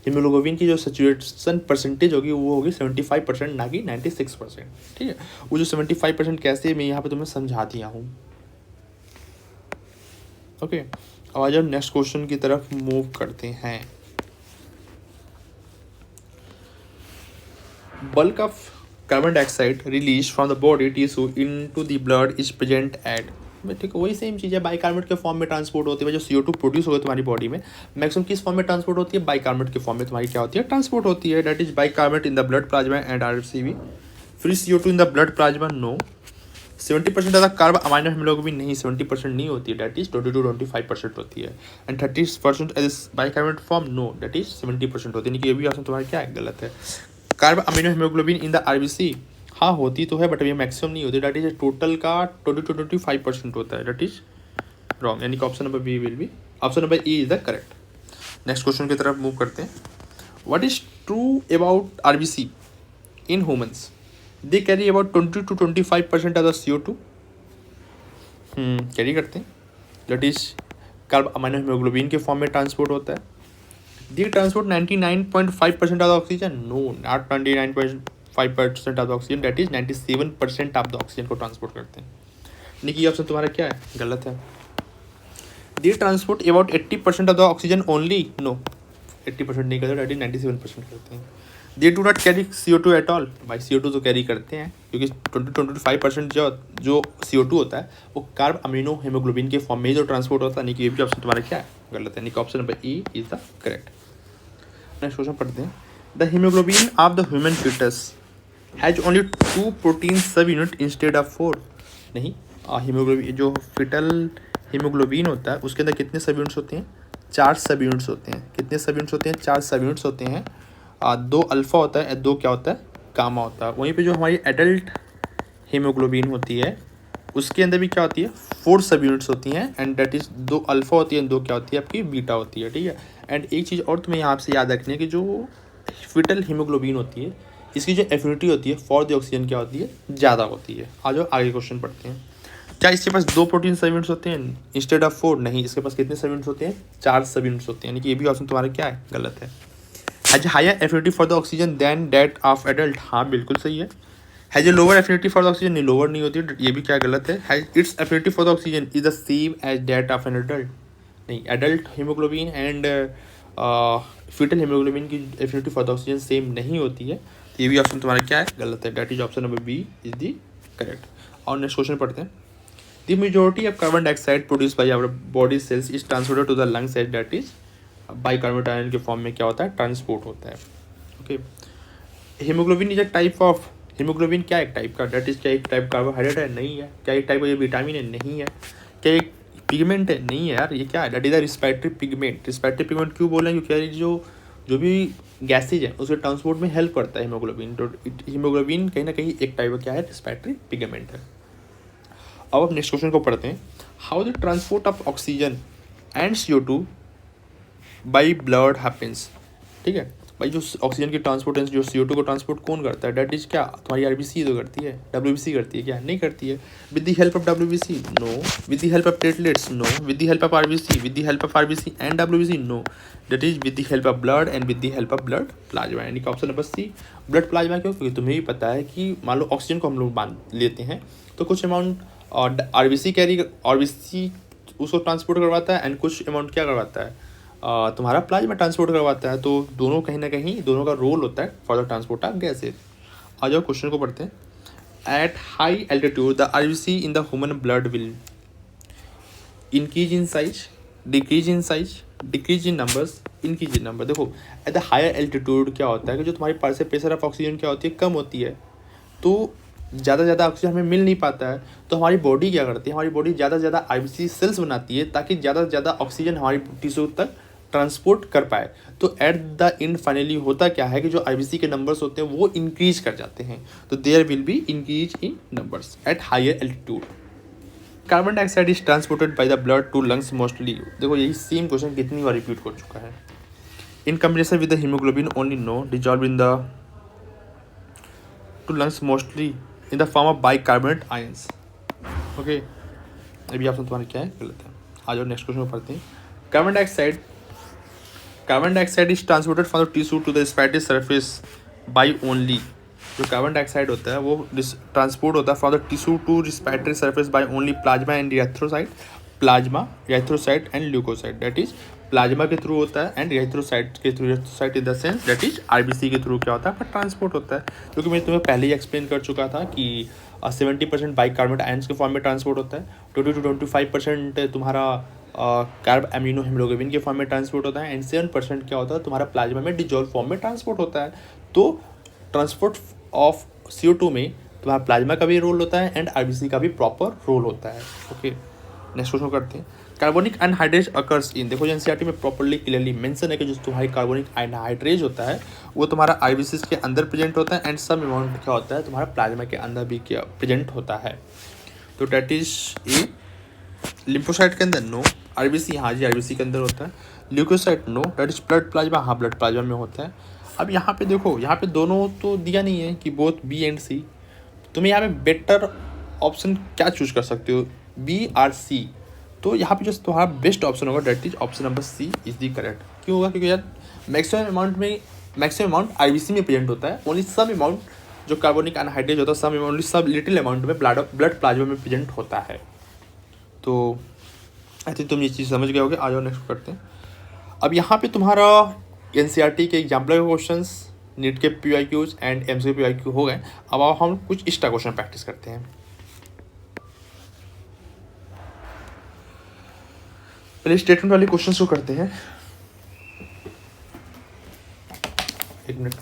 हीमोग्लोबिन की जो सेचुरेशन परसेंटेज होगी वो होगी 75%, ना कि 96%, ठीक है। वो जो 75% कैसे, मैं यहाँ पे तुम्हें समझा दिया हूँ, ओके। अब आ जाओ नेक्स्ट क्वेश्चन की तरफ मूव करते हैं। Bulk of carbon dioxide release from the body tissue into the blood is present at, ठीक है। वही सेम चीज़ है, बाइकार्बोनेट के फॉर्म में ट्रांसपोर्ट होती है। जो CO2 प्रोड्यूस होगा तुम्हारी बॉडी में, मैक्सिमम किस फॉर्म में ट्रांसपोर्ट होती है, बाइकार्बोनेट के फॉर्म में तुम्हारी क्या होती है, ट्रांसपोर्ट होती है। That is bicarbonate in the blood plasma and RCB। Free CO2 in the blood plasma, no. 70% of the carbaminohaemoglobin, नहीं 70% नहीं होती है, दैट इज 20-25% होती है। And 30% as bicarbonate form, no, that is 70% होती है। कि ये भी ऑप्शन तुम्हारा क्या है, गलत है। Carb amino haemoglobin in the RBC, हाँ होती तो है, बट ये मैक्सिमम नहीं होती, दैट इज टोटल का 20-25% होता है, दैट इज रॉन्ग। यानी कि option number B will be, option number E is the correct. Next question की तरफ मूव करते हैं। What is true about RBC in humans, they carry about 20-25% of the CO2, carry करते हैं, that is carb amino haemoglobin के form में transport होता है। They transport 99.5% of the oxygen, no, not 99.5% of the oxygen, that is 97% of the oxygen को transport करते हैं। यानी कि ऑप्शन तुम्हारा क्या है, गलत है। They transport about 80% of the oxygen only, no, 80% नहीं करते, that is 97% करते हैं। They do not carry CO2 at all, भाई CO2 तो कैरी करते हैं, क्योंकि 20-25% जो CO2 होता है वो कार्ब अमीनो हीमोग्लोबिन के फॉर्म में जो ट्रांसपोर्ट होता है। यानी कि ये भी ऑप्शन तुम्हारा क्या है, गलत है। यानी कि option number E is the correct. Next question पढ़ते हैं। The haemoglobin of the human foetus has only 2 protein subunit instead of 4, नहीं, हीमोग्लोबिन जो फिटल हीमोग्लोबिन होता है उसके अंदर कितने सब यूनिट्स होते हैं, 4 सब यूनिट्स होते हैं। कितने सब यूनिट्स होते हैं, 4 सब यूनिट्स होते हैं। 2 अल्फा होता है, 2 क्या होता है, गामा होता है। वहीं पे जो हमारी एडल्ट हीमोग्लोबिन होती है उसके अंदर भी क्या होती है, 4 सब यूनिट्स होती हैं, एंड दैट इज 2 अल्फा होती है, 2 क्या होती है आपकी, बीटा होती है, ठीक है। एंड एक चीज़ और तुम्हें यहाँ से याद रखनी है कि जो फिटल हीमोग्लोबिन होती है इसकी जो एफिनिटी होती है फॉर द ऑक्सीजन क्या होती है, ज़्यादा होती है। आ जाओ आगे क्वेश्चन पढ़ते हैं। क्या इसके पास 2 प्रोटीन सब यूनिट्स होते हैं इंस्टेड ऑफ 4, नहीं, इसके पास कितने सब यूनिट्स होते हैं, 4 सब यूनिट्स होते हैं। यानी कि ये भी ऑप्शन तुम्हारा क्या है, गलत है। Has higher affinity for the oxygen than that of adult, हाँ बिल्कुल सही है। Has a lower affinity for the oxygen, नहीं लोअर नहीं होती, ये भी क्या गलत है। Has its affinity for the oxygen is the same as that of an adult, नहीं adult haemoglobin and foetal haemoglobin की affinity for the oxygen same नहीं होती है। तो ये भी ऑप्शन तुम्हारा क्या है, गलत है। That is option number B is the correct. और नेक्स्ट क्वेश्चन पढ़ते हैं। The majority of carbon dioxide produce by our body cells is transported to the lungs as that is bicarbonate ion के form में क्या होता है, transport होता है। Okay, haemoglobin is a type of, haemoglobin क्या एक टाइप का, डेट इज क्या एक टाइप कार्बोहाइड्रेट है, नहीं है। क्या एक टाइप का ये विटामिन है, नहीं है। क्या एक पिगमेंट है, नहीं है यार। ये क्या है, that is a respiratory pigment. Respiratory pigment क्यों बोल रहे हैं, क्योंकि जो भी गैसेज है उसके ट्रांसपोर्ट में हेल्प करता है हीमोग्लोबिन। तो हीमोग्लोबिन कहीं ना कहीं एक टाइप का क्या है, रिस्पिरेटरी पिगमेंट है। अब नेक्स्ट क्वेश्चन को पढ़ते हैं। How the transport of oxygen and CO2 by blood happens. ठीक है भाई, जो ऑक्सीजन की ट्रांसपोर्टेंस, जो CO2 को ट्रांसपोर्ट कौन करता है, डेट इज क्या तुम्हारी RBC तो करती है, WBC करती है क्या, नहीं करती है। With the help of WBC, no. With the help of platelets, no. With the help of RBC, with the help of RBC and WBC, no. That is with the help of blood and with the help of blood plasma, यानी कि option number C blood plasma. क्यों, क्योंकि तुम्हें भी पता है कि मान लो ऑक्सीजन को हम लोग बांध लेते हैं तो कुछ अमाउंट RBC उसको ट्रांसपोर्ट करवाता है एंड कुछ अमाउंट क्या करवाता है, तुम्हारा प्लाज्मा ट्रांसपोर्ट करवाता है। तो दोनों कहीं ना कहीं दोनों का रोल होता है for the transport of gases. आ जाओ क्वेश्चन को पढ़ते हैं। At high altitude the RBC in the human blood will increase in size, decrease in size, decrease in numbers, increase in number. देखो एट द हायर एल्टीट्यूड क्या होता है कि जो तुम्हारी प्रेशर ऑफ ऑक्सीजन क्या होती है, कम होती है। तो ज़्यादा से ज़्यादा ऑक्सीजन हमें मिल नहीं पाता है, तो हमारी बॉडी क्या करती है, हमारी बॉडी ज़्यादा से ज़्यादा RBC सेल्स बनाती है ताकि ज़्यादा से ज़्यादा ऑक्सीजन हमारी टिश्यू तक ट्रांसपोर्ट कर पाए। तो एट द एंड फाइनली होता क्या है कि जो RBC के नंबर्स होते हैं वो इंक्रीज कर जाते हैं। तो there will be increase in numbers at higher altitude. Carbon dioxide is transported by the blood to lungs mostly. देखो यही सेम क्वेश्चन कितनी बार रिपीट हो चुका है। In combination with the haemoglobin only, no. Dissolve in the two lungs mostly in the form of bicarbonate ions. Okay, अभी option तुम्हारा क्या है, गलत है। आ जाओ नेक्स्ट क्वेश्चन को पढ़ते हैं। Carbon dioxide is transported from the tissue to the respiratory surface by only. जो कार्बन डाइऑक्साइड होता है वो ट्रांसपोर्ट होता है from the tissue to respiratory surface by only plasma and erythrocyte, plasma, erythrocyte and leucocyte. That is plasma के through होता है and erythrocyte के through, erythrocyte in the sense that is RBC के थ्रू क्या होता है, पर ट्रांसपोर्ट होता है। क्योंकि मैं तुम्हें पहले ही एक्सप्लेन कर चुका था कि 70% बाइकार्बोनेट आयंस के फॉर्म में ट्रांसपोर्ट होता है, 20 to 25% तुम्हारा कार्ब एमिनो हीमोग्लोबिन के फॉर्म में ट्रांसपोर्ट होता है एंड 7% क्या होता है तुम्हारा प्लाज्मा में डिजॉल्व फॉर्म में ट्रांसपोर्ट होता है। तो ट्रांसपोर्ट ऑफ CO2 में तुम्हारा प्लाज्मा का भी रोल होता है एंड RBC का भी प्रॉपर रोल होता है। ओके, नेक्स्ट क्वेश्चन करते हैं। कार्बोनिक अनहाइड्रेज अकर्स इन, देखो NCERT में प्रॉपर्ली क्लियरली मेंशन है कि जो तुम्हारी कार्बोनिक अनहाइड्रेज होता है वो तुम्हारा RBC के अंदर प्रेजेंट होता है एंड सम अमाउंट क्या होता है तुम्हारा प्लाज्मा के अंदर भी क्या प्रेजेंट होता है। तो डेट इज ए लिम्फोसाइट के अंदर, नो। RBC, हाँ जी RBC के अंदर होता है। Leucocyte, no. That is blood plasma, हाँ ब्लड प्लाज्मा में होता है। अब यहाँ पे देखो, यहाँ पे दोनों तो दिया नहीं है कि बोथ B एंड C। तुम्हें यहाँ पे बेटर ऑप्शन क्या चूज कर सकते हो, B और C। तो यहाँ पे जो तुम्हारा बेस्ट ऑप्शन होगा that is option number C is the correct. क्यों होगा, क्योंकि यार मैक्सिमम अमाउंट RBC में प्रेजेंट होता है, ओनली सम अमाउंट जो कार्बोनिक अनहाइड्रेज होता है सम अमाउंट, सब लिटिल अमाउंट में ब्लड प्लाज्मा में प्रेजेंट होता है। तो आई थिंक तुम ये चीज़ समझ गए होगे। आ जाओ नेक्स्ट करते हैं। अब यहाँ पे तुम्हारा NCERT के एग्जाम्पल क्वेश्चंस, नीट के PYQs एंड MCQ PYQ हो गए। अब आओ हम कुछ एक्स्ट्रा क्वेश्चन प्रैक्टिस करते हैं। पहले स्टेटमेंट वाले क्वेश्चंस को करते हैं। एक मिनट।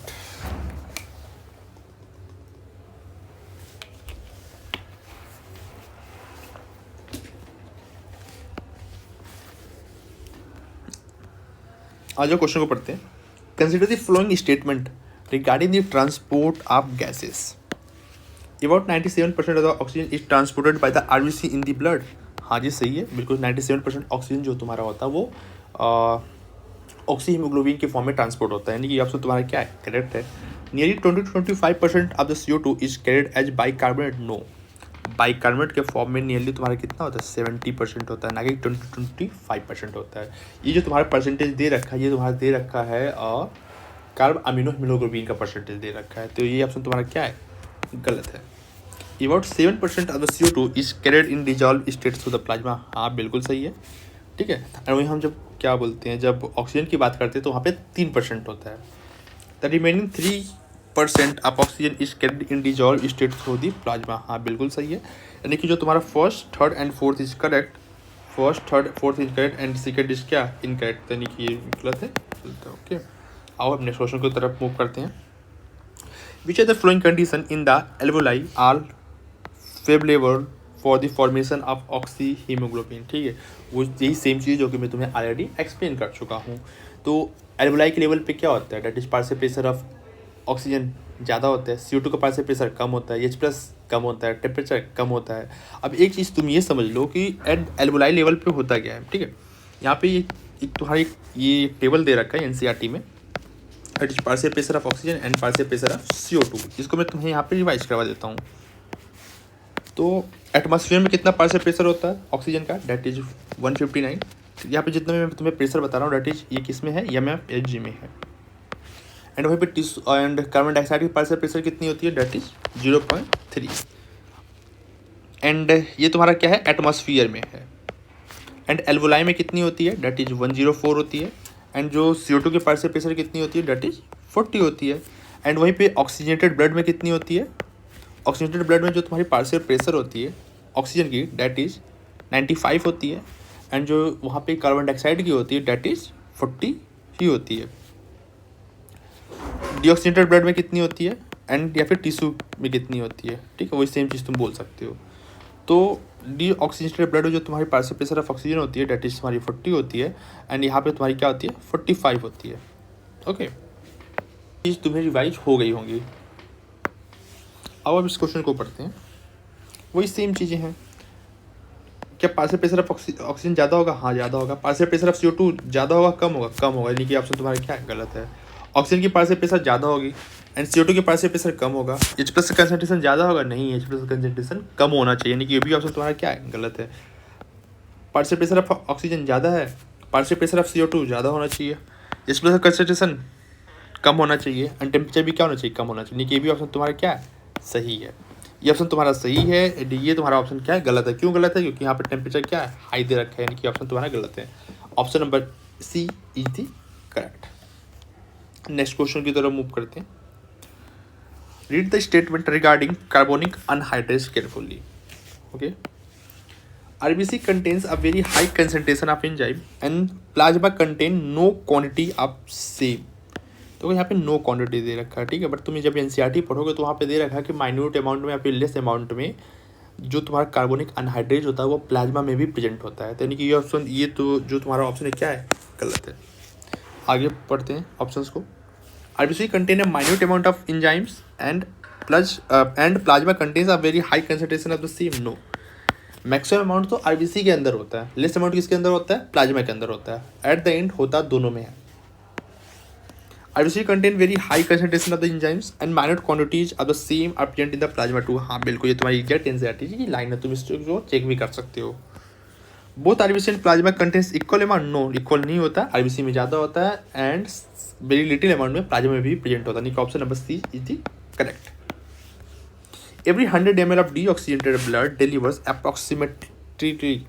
आज जो क्वेश्चन को पढ़ते हैं। Consider the following statement regarding the transport of gases. About 97% of the oxygen is transported by the RBC in the blood. हाँ जी सही है, बिल्कुल 97% ऑक्सीजन जो तुम्हारा होता है वो ऑक्सी हीमोग्लोबिन के फॉर्म में ट्रांसपोर्ट होता है, यानी कि ऑप्शन तुम्हारा क्या है, करेक्ट है। Nearly 20 to 25% of the CO2 is carried as bicarbonate, no. Bicarbonate के फॉर्म में नियरली तुम्हारा कितना होता है, 70% होता है, ना कि 20 to 25% होता है। ये जो तुम्हारा परसेंटेज दे रखा है, ये तुम्हारा दे रखा है कार्ब अमीनो हीमोग्लोबिन का परसेंटेज दे रखा है। तो ये ऑप्शन तुम्हारा क्या है, गलत है। About 7% of the CO2 is carried in dissolve state through the plasma. हाँ बिल्कुल सही है, ठीक है। और वही हम जब क्या बोलते हैं, जब ऑक्सीजन की बात करते हैं तो वहाँ पे 3% होता है। The remaining 3% of oxygen is carried in dissolve state through the plasma. हाँ बिल्कुल सही है। यानी कि जो तुम्हारा first, third and fourth is correct, first, third, fourth is correct and second is क्या, इनकरेक्ट, यानी कि ये गलत है। ओके, आओ अपने क्वेश्चन की तरफ मूव करते हैं। Which are the following condition in the alveoli are favourable for the formation of oxy haemoglobin. ठीक है, वो यही सेम चीज़ जो कि मैं तुम्हें ऑलरेडी एक्सप्लेन कर चुका हूँ। तो एल्वोलाई के लेवल पे क्या होता है, that is partial pressure of oxygen ज़्यादा होता है, CO2 का पार्शियल प्रेशर कम होता है, H+ कम होता है, टेम्परेचर कम होता है। अब एक चीज़ तुम ये समझ लो कि एट एल्वोलाई लेवल पे होता क्या है, ठीक है। यहाँ पे एक तुम्हारी ये टेबल दे रखा है NCERT में, that is partial pressure of oxygen and partial pressure of CO2। इसको मैं तुम्हें यहाँ पे रिवाइज करवा देता हूँ। तो एटमॉस्फेयर में कितना पार्शियल प्रेशर होता है ऑक्सीजन का, डेट इज 159। यहाँ पे जितना मैं तुम्हें प्रेशर बता रहा हूँ डेट इज ये किस में है, mmHg में है। एंड वहीं पे एंड कार्बन डाइऑक्साइड की पार्शियल प्रेशर कितनी होती है, डेट इज 0.3। एंड ये तुम्हारा क्या है, एटमॉस्फेयर में है। एंड एल्वोलाई में कितनी होती है, डेट इज 104 होती है। एंड जो CO2 की पार्शियल प्रेशर कितनी होती है, डेट इज 40 होती है। एंड वहीं पे ऑक्सीजनेटेड ब्लड में कितनी होती है, ऑक्सीजनेटेड ब्लड में जो तुम्हारी पार्शियल प्रेशर होती है ऑक्सीजन की, डेट इज 95 होती है। एंड जो वहाँ पे कार्बन डाइऑक्साइड की होती है, डेट इज 40 ही होती है। डीऑक्सीजनेटेड ब्लड में कितनी होती है, एंड या फिर टिश्यू में कितनी होती है, ठीक है, वही सेम चीज़ तुम बोल सकते हो। तो डीऑक्सीजनेटेड ब्लड में जो तुम्हारी पार्शियल प्रेशर ऑफ ऑक्सीजन होती है, डेट इज तुम्हारी 40 होती है। एंड यहाँ पे तुम्हारी क्या होती है, 45 होती है। ओके, चीज़ तुम्हें रिवाइज हो गई होंगी। अब इस क्वेश्चन को पढ़ते हैं। वही सेम चीज़ें हैं। क्या पार्शियल प्रेशर ऑफ ऑक्सीजन ज़्यादा होगा, हाँ ज़्यादा होगा। पार्शियल प्रेशर ऑफ CO2 ज़्यादा होगा, कम होगा, कम होगा। यानी कि ऑप्शन तुम्हारा क्या है, गलत है। ऑक्सीजन की पार्शियल प्रेशर ज़्यादा होगी एंड CO2 की पार्शियल प्रेशर कम होगा। H+ का कंसंट्रेशन ज़्यादा होगा, नहीं, H+ का कंसंट्रेशन कम होना चाहिए। यानी कि ये भी ऑप्शन तुम्हारा क्या है, गलत है। पार्शियल प्रेशर ऑफ ऑक्सीजन ज़्यादा है, पार्शियल प्रेशर ऑफ CO2 ज़्यादा होना चाहिए, H+ का कंसंट्रेशन कम होना चाहिए एंड टेम्परेचर भी क्या होना चाहिए, कम होना चाहिए। यानी कि ये भी ऑप्शन तुम्हारा क्या है, सही है। ये ऑप्शन तुम्हारा सही है। ये तुम्हारा ऑप्शन क्या है, गलत है। क्यों गलत है, क्योंकि यहाँ पे टेम्परेचर क्या है, हाई दे रखा है। यानी कि ऑप्शन तुम्हारा गलत है। Option number C is the correct. Next question की तरफ मूव करते हैं। Read the statement regarding carbonic anhydrase carefully. Okay, RBC contains a very high concentration of enzyme and plasma contain no quantity of same। तो यहाँ पे no quantity दे रखा है, ठीक है। बट तुम जब NCERT पढ़ोगे तो वहाँ पे दे रखा है कि माइन्यूट अमाउंट में या फिर लेस अमाउंट में जो तुम्हारा कार्बोनिक अनहाइड्रेज होता है वो प्लाज्मा में भी प्रेजेंट होता है। तो यानी कि ये ऑप्शन, ये तो जो तुम्हारा ऑप्शन है क्या है, गलत है। आगे पढ़ते हैं ऑप्शंस को। RBC contain a minute amount of enzymes and plasma contains a very high concentration of the same. No, maximum amount तो RBC के अंदर होता है, लेस अमाउंट किसके अंदर होता है, प्लाज्मा के अंदर होता है। एट द एंड होता दोनों में है। RBC contain very high concentration of the enzymes and minute quantities of the same are present in the plasma too। हाँ बिल्कुल, ये तुम्हारी एग्जैक्ट NCERT की लाइन है, तुम इसको चेक भी कर सकते हो। Both RBC and plasma contains equal amount, no, equal नहीं होता। RBC में ज़्यादा होता है एंड वेरी लिटिल अमाउंट में प्लाज्मा में भी प्रेजेंट होता है। Option number C is the correct. Every 100 ml of deoxygenated blood delivers approximately,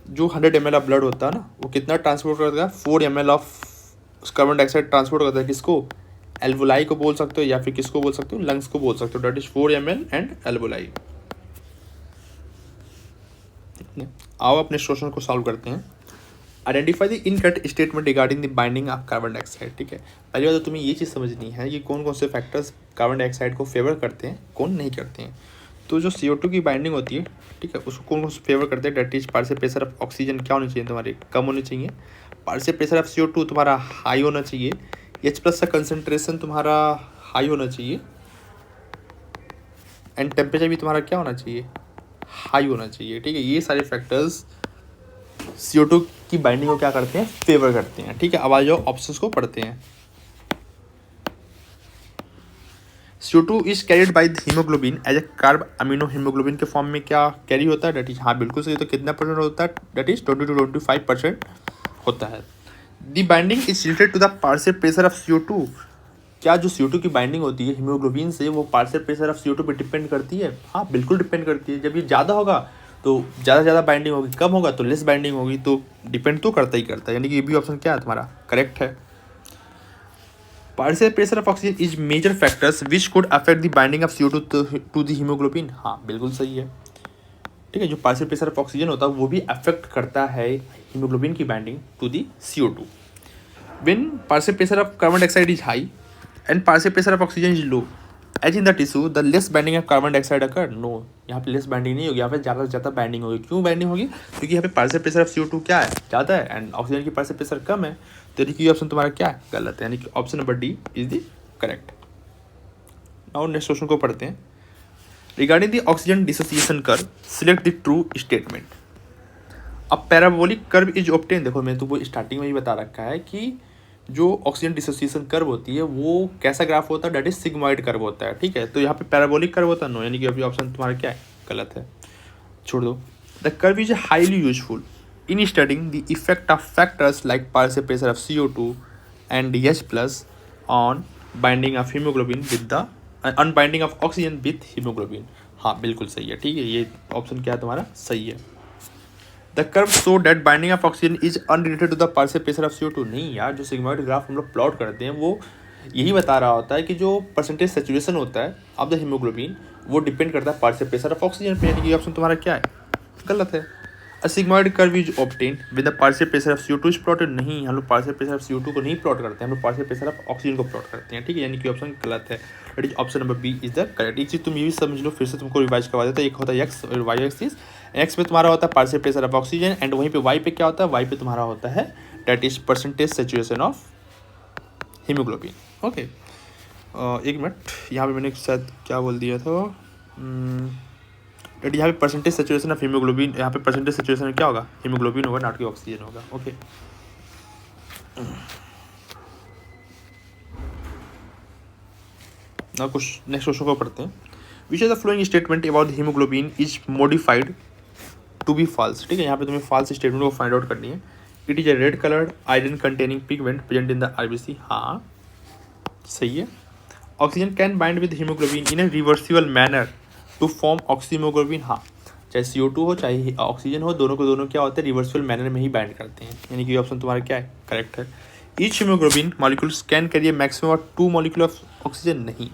जो 100 ml ऑफ ब्लड होता है ना, वो कितना ट्रांसपोर्ट करता है, 4 ml of carbon dioxide transport करता है। किसको, एल्वोलाई को बोल सकते हो या फिर किसको बोल सकते हो, लंग्स को बोल सकते हो। That is 4 ml and alveoli. आओ अपने क्वेश्चन को सॉल्व करते हैं। Identify the incorrect statement regarding the binding of carbon dioxide. ठीक है, पहली बात तो तुम्हें ये चीज़ समझनी है कि कौन कौन से फैक्टर्स कार्बन डाइऑक्साइड को फेवर करते हैं, कौन नहीं करते हैं। तो जो CO2 की बाइंडिंग होती है, ठीक है, उसको कौन कौन से फेवर करते हैं। That is partial pressure of oxygen क्या होनी चाहिए, तुम्हारी कम होनी चाहिए। पार्शियल प्रेशर ऑफ CO2 तुम्हारा हाई होना चाहिए। H+ का कंसंट्रेशन तुम्हारा हाई होना चाहिए एंड टेम्परेचर भी तुम्हारा क्या होना चाहिए, हाई होना चाहिए। ठीक है, ये सारे फैक्टर्स CO2 की बाइंडिंग को क्या करते हैं, फेवर करते हैं। ठीक है, अब आ जाओ ऑप्शंस को पढ़ते हैं। CO2 is carried by haemoglobin as a carb amino haemoglobin के फॉर्म में क्या कैरी होता है, डेट इज, हाँ बिल्कुल सही। तो कितना परसेंट होता है, डेट इज 20 to 25% होता है। The binding is related to the partial pressure of CO2 क्या जो CO2 की बाइंडिंग होती है हीमोग्लोबिन से वो पार्शियल प्रेशर ऑफ CO2 पे डिपेंड करती है? हाँ बिल्कुल डिपेंड करती है। जब ये ज़्यादा होगा तो ज़्यादा बाइंडिंग होगी, कम होगा तो लेस बाइंडिंग होगी, तो डिपेंड तो करता ही करता है। यानी कि ये भी ऑप्शन क्या है तुम्हारा करेक्ट है। Partial pressure of oxygen is major factors which could affect the binding of CO2 to the haemoglobin. हाँ बिल्कुल सही है। ठीक है, जो पार्शियल प्रेशर ऑफ ऑक्सीजन होता है वो भी अफेक्ट करता है हीमोग्लोबिन की binding to the CO2। When partial pressure of carbon dioxide is high and partial pressure of oxygen is low as in the tissue the less binding of carbon dioxide occur. No, यहाँ पे less binding नहीं होगी, यहाँ पे ज़्यादा से ज़्यादा binding होगी। क्यों बाइंडिंग होगी? क्योंकि यहाँ पे पार्शियल प्रेशर ऑफ CO2 क्या है, ज़्यादा है, एंड ऑक्सीजन की पार्शियल प्रेशर कम है। तो यानी कि ऑप्शन तुम्हारा क्या है, गलत है। यानी कि option number D is the correct. Now next question को पढ़ते हैं। Regarding the oxygen dissociation curve select the true statement. अब पैराबोलिक कर्व इज ऑब्टेन। देखो मैं तुमको स्टार्टिंग में ही बता रखा है कि जो ऑक्सीजन डिसोसिएशन कर्व होती है वो कैसा ग्राफ होता है, डेट इज सिग्मॉइड कर्व होता है। ठीक है, तो यहाँ पे पैराबोलिक कर्व होता है, नो, यानी कि अभी ऑप्शन तुम्हारा क्या है, गलत है, छोड़ दो। The curve is highly useful in studying the effect of factors like partial pressure of CO2 and H+ on binding of haemoglobin with the unbinding of oxygen with haemoglobin. हाँ बिल्कुल सही है। ठीक है, ये ऑप्शन क्या है तुम्हारा, सही है। The curve show that binding of oxygen is unrelated to the partial pressure of CO2। नहीं यार, जो सिग्मॉइड ग्राफ हम लोग प्लॉट करते हैं वो यही बता रहा होता है कि जो परसेंटेज सेचुरेशन होता है ऑफ द हीमोग्लोबिन वो डिपेंड करता है पार्शियल प्रेशर ऑफ ऑक्सीजन पे। यानी कि ऑप्शन तुम्हारा क्या है, गलत है। A sigmoid curve is obtained with the partial pressure of CO2 is plotted. नहीं, हम लोग पार्शियल प्रेशर ऑफ CO2 को नहीं प्लॉट करते हैं, हम लोग पार्शियल प्रेशर ऑफ ऑक्सीजन को प्लॉट करते हैं। ठीक है, यानी कि ऑप्शन गलत है। That is option number B is the correct. एक चीज़ तुम ये भी समझ लो, फिर से तुमको रिवाइज करवा देता है। एक होता है एक्स और वाई एक्सिस। एक्स पे तुम्हारा होता है partial pressure of oxygen and वहीं पे वाई पे क्या होता है, वाई पे तुम्हारा होता है that is percentage saturation of haemoglobin. Okay, एक मिनट, यहाँ पे मैंने शायद क्या बोल दिया था, यहाँ पे परसेंटेज सेचुरेशन ऑफ हीमोग्लोबिन, यहाँ पे परसेंटेज सेचुरेशन में क्या होगा, हीमोग्लोबिन होगा, नॉट कि ऑक्सीजन होगा। ओके, ना कुछ नेक्स्ट क्वेश्चन को पढ़ते हैं। Which is the following statement about haemoglobin is modified to be false. ठीक है, यहाँ पे तुम्हें फॉल्स स्टेटमेंट को फाइंड आउट करनी है। It is a red coloured iron containing pigment present in the RBC। हाँ सही है। Oxygen can bind with haemoglobin in a reversible manner to form oxyhaemoglobin. हाँ, चाहे CO2 हो चाहे ऑक्सीजन हो, दोनों को दोनों क्या होते हैं, रिवर्सिबल मैनर में ही बाइंड करते हैं। यानी कि ऑप्शन तुम्हारा क्या है, करेक्ट है। Each haemoglobin molecules can carry A maximum of 2 molecule of oxygen. नहीं,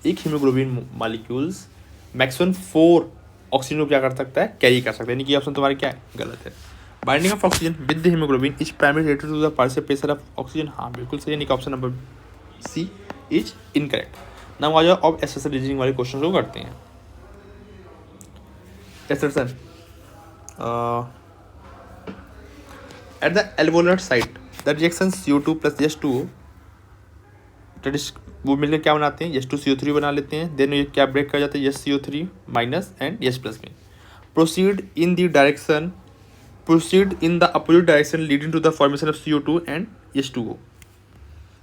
एक हीमोग्लोबिन मॉलिक्यूल्स मैक्सिमम 4 ऑक्सीजन को क्या कर सकता है, कैरी कर सकता है। यानी कि ऑप्शन तुम्हारा क्या है, गलत है। Binding of oxygen with the haemoglobin is primary related to the partial pressure of oxygen. हाँ बिल्कुल सही, यानी कि option number C is incorrect. Now आ जाओ अब एसर्शन रीजनिंग वाले क्वेश्चन को करते हैं। Assertion at the alveolar site the reaction CO2 plus H2O that is, वो मिलकर क्या बनाते हैं, H2CO3 बना लेते हैं। देन ये क्या ब्रेक कर जाते हैं, CO3 माइनस एंड H+ में। Proceed in the opposite direction leading to the formation of CO2 and H2O।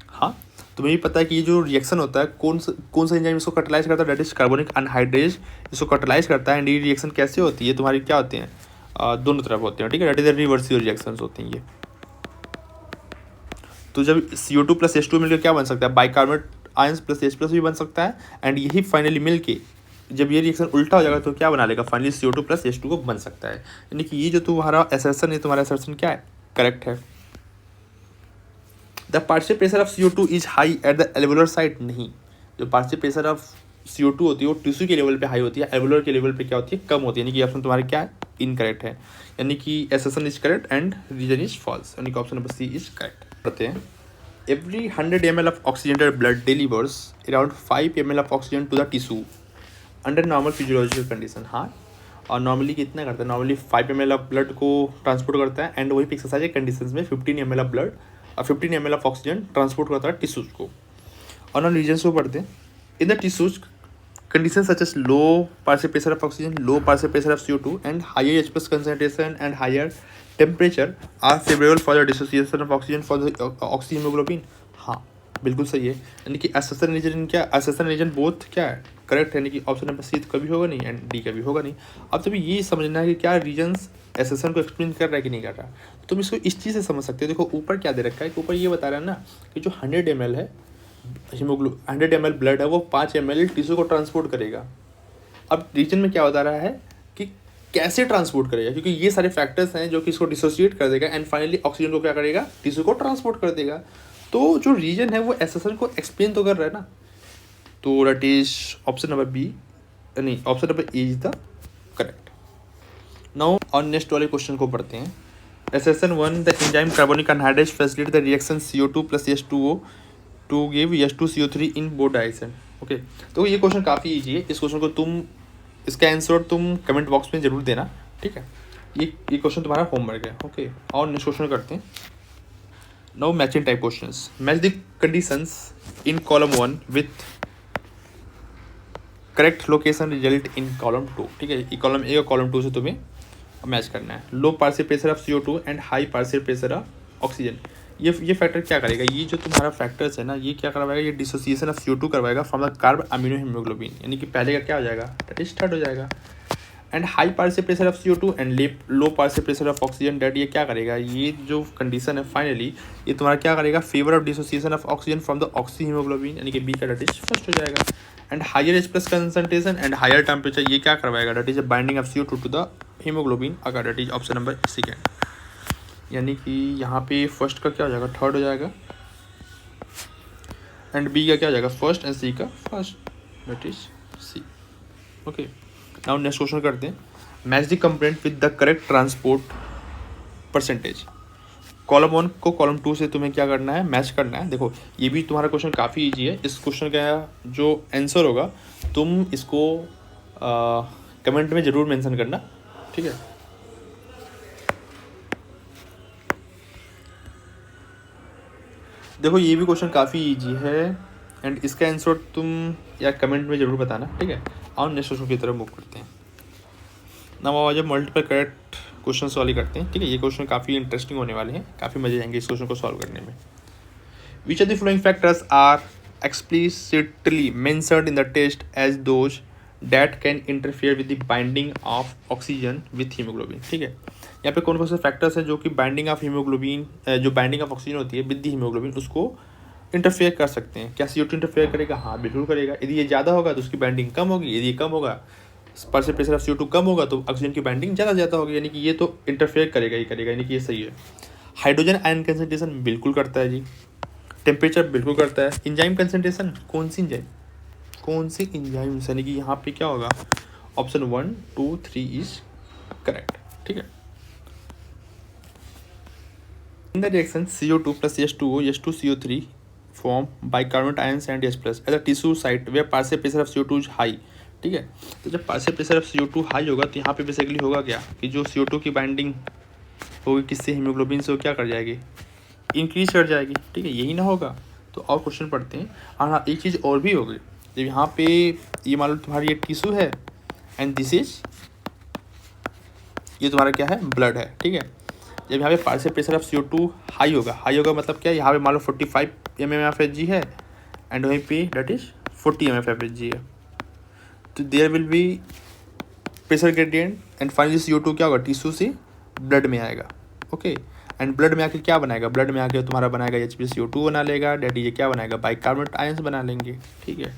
हाँ, तुम्हें भी पता है कि ये जो रिएक्शन होता है कौन सा एंजाइम इसको कटलाइज करता है, दैट इज कार्बोनिक अनहाइड्रेज इसको कटलाइज करता है। एंड ये रिएक्शन कैसे होती है, तुम्हारी क्या होते हैं, दोनों तरफ होते हैं। ठीक है, दैट इज रिवर्सिबल रिएक्शंस होती हैं ये। तो जब CO2 प्लस H2 मिलकर क्या बन सकता है, बाइकार्बोनेट आयंस प्लस H+ भी बन सकता है। एंड यही फाइनली मिलके जब ये रिएक्शन उल्टा हो जाएगा तो क्या बना लेगा, फाइनली CO2 प्लस H2 को बन सकता है। यानी कि ये जो तुम्हारा असर्शन है, तुम्हारा असर्शन क्या है, करेक्ट है। The partial pressure of CO2 is high at the alveolar site. नहीं, जो पार्शियल प्रेशर ऑफ CO2 होती है वो टिश्यू के लेवल पे हाई होती है, एल्वोलर के लेवल पे क्या होती है, कम होती है। यानी कि ऑप्शन तुम्हारे क्या है, इनकरेक्ट है। यानी कि assertion is correct and reason is false. यानी कि option number C is correct. करते हैं, every 100 ml of oxygenated blood delivers around 5 ml of oxygen to the tissue under normal physiological condition। हाँ, और नॉर्मली कितना करता है, नॉर्मली 5 ml ऑफ ब्लड को ट्रांसपोर्ट करता है। एंड वही पे एक्सरसाइज कंडीशंस में 15 ml ऑफ ब्लड और 15 ml ऑफ ऑक्सीजन ट्रांसपोर्ट करता है टिश्यूज को। और नॉन रीजन्स को पढ़ते हैं। In the tissues conditions such as low partial pressure of oxygen, low partial pressure of CO2 and higher H+ concentration and higher temperature are favorable for the dissociation of oxygen for the oxyhemoglobin। हाँ बिल्कुल सही है। यानी कि assertion reason क्या, assertion reason both क्या है, correct है। यानी कि ऑप्शन नंबर सी तो कभी होगा नहीं एंड डी कभी होगा नहीं। अब तभी ये समझना है कि क्या रीजन्स असर्शन को एक्सप्लेन कर रहा है कि नहीं कर रहा, तुम इसको इस चीज़ से समझ सकते हो। देखो ऊपर क्या दे रखा है, कि ऊपर ये बता रहा है ना कि जो 100 ml है 100 ml ब्लड है वो 5 ml टिश्यू को ट्रांसपोर्ट करेगा। अब रीजन में क्या बता रहा है कि कैसे ट्रांसपोर्ट करेगा, क्योंकि ये सारे फैक्टर्स हैं जो कि इसको डिसोसिएट कर देगा एंड फाइनली ऑक्सीजन को क्या करेगा, टिश्यू को ट्रांसपोर्ट कर देगा। तो जो रीजन है वो एसेसन को एक्सप्लेन तो कर रहा है ना। तो that is option number B, नहीं option number A is the correct. Now और नेक्स्ट वाले क्वेश्चन को पढ़ते हैं। Assertion 1, the enzyme carbonic anhydrase facilitate the reaction CO2 plus H2O to give H2CO3 in both direction. Okay, तो ये question काफ़ी easy है। इस क्वेश्चन को तुम, इसका आंसर तुम कमेंट बॉक्स में जरूर देना, ठीक है। ये क्वेश्चन तुम्हारा होमवर्क है। ओके, और नेक्स्ट क्वेश्चन करते हैं। Now matching type questions. Match the conditions in column 1 with correct location result in column 2। ठीक है, ये कॉलम ए और कॉलम 2 से तुम्हें मैच करना है। Low partial pressure of CO2 and high partial pressure of oxygen. ये फैक्टर क्या करेगा, ये जो तुम्हारा फैक्टर्स है ना, ये क्या करवाएगा, ये डिसोसिएशन ऑफ CO2 करवाएगा from the carb amino haemoglobin, यानी कि पहले का क्या हो जाएगा, दैट इज स्टार्ट हो जाएगा। And high partial pressure of CO2 and low partial pressure of oxygen, that ये क्या करेगा, ये जो कंडीशन है फाइनली ये तुम्हारा क्या करेगा, favour of dissociation of oxygen from the oxy haemoglobin, यानी कि बी का डेट इज फर्स्ट हो जाएगा। And higher H+ concentration and higher temperature, ये क्या करवाएगा, that is binding of CO2 to the haemoglobin, अगर that is option number second. यानी कि यहाँ पे फर्स्ट का क्या हो जाएगा, थर्ड हो जाएगा, एंड बी का क्या हो जाएगा, फर्स्ट, एंड सी का first, that is C. Okay, now next question करते हैं। Match the component with the correct transport percentage. Column 1 को कॉलम 2 से तुम्हें क्या करना है, मैच करना है। देखो ये भी तुम्हारा क्वेश्चन काफ़ी ईजी है। इस क्वेश्चन का जो आंसर होगा तुम इसको कमेंट में ज़रूर मेंशन करना, ठीक है। देखो ये भी क्वेश्चन काफ़ी इजी है एंड इसका आंसर तुम या कमेंट में ज़रूर बताना, ठीक है। और नेक्स्ट क्वेश्चन की तरफ मूव करते हैं। ना आज जब मल्टीपल करेक्ट क्वेश्चन सॉल्व करते हैं, ठीक है। ये क्वेश्चन काफ़ी इंटरेस्टिंग होने वाले हैं, काफ़ी मजे आएंगे इस क्वेश्चन को सॉल्व करने में। Which of the following factors are explicitly mentioned in the test as those that can interfere with the binding of oxygen with haemoglobin, ठीक है। यहाँ पे कौन कौन से फैक्टर्स हैं जो कि बाइंडिंग ऑफ हीमोग्लोबिन, जो बाइंडिंग ऑफ ऑक्सीजन होती है विद द हीमोग्लोबिन, उसको इंटरफेयर कर सकते हैं। क्या CO2 इंटरफेयर करेगा, हाँ बिल्कुल करेगा। यदि ये ज़्यादा होगा तो उसकी बाइंडिंग कम होगी, यदि ये कम होगा, पार्शियल प्रेशर ऑफ CO2 कम होगा तो ऑक्सीजन की बाइंडिंग ज़्यादा होगी, यानी कि ये तो इंटरफेयर करेगा ही करेगा, यानी कि ये सही है। हाइड्रोजन आयन कंसनट्रेशन बिल्कुल करता है जी। टेम्परेचर बिल्कुल करता है। इंजाइम कंसनट्रेशन, कौन सी इंजाइम, यानी कि यहाँ पे क्या होगा, ऑप्शन 1, 2, 3 इज करेक्ट, ठीक है। In the reaction CO2 plus H2O, H2CO3 form bicarbonate ions and H+ at the tissue site where partial pressure of CO2 is high, ठीक है। तो जब partial pressure of CO2 high होगा तो यहाँ पे बेसिकली होगा क्या कि जो CO2 की बाइंडिंग होगी किससे, हीमोग्लोबिन से, वो क्या कर जाएगी, इंक्रीज कर जाएगी, ठीक है। यही ना होगा तो और क्वेश्चन पढ़ते हैं। हाँ, एक चीज़ और भी होगी। जब यहाँ पे ये मान लो तुम्हारी ये टिश्यू है एंड दिस इज, ये तुम्हारा क्या है, ब्लड है, ठीक है। जब यहाँ पे partial pressure of CO2 high होगा मतलब क्या, यहाँ पे मान लो 45 mmFHg है एंड वहीं पे डेट इज 40 mmFHg है, तो there will be pressure gradient and finally CO2 क्या होगा, टिश्यू से ब्लड में आएगा, ओके। एंड ब्लड में आके क्या बनाएगा, ब्लड में आके तुम्हारा बनाएगा HbCO2 बना लेगा, डेट ये क्या बनाएगा, बाइकार्बोनेट आयंस बना लेंगे, ठीक है।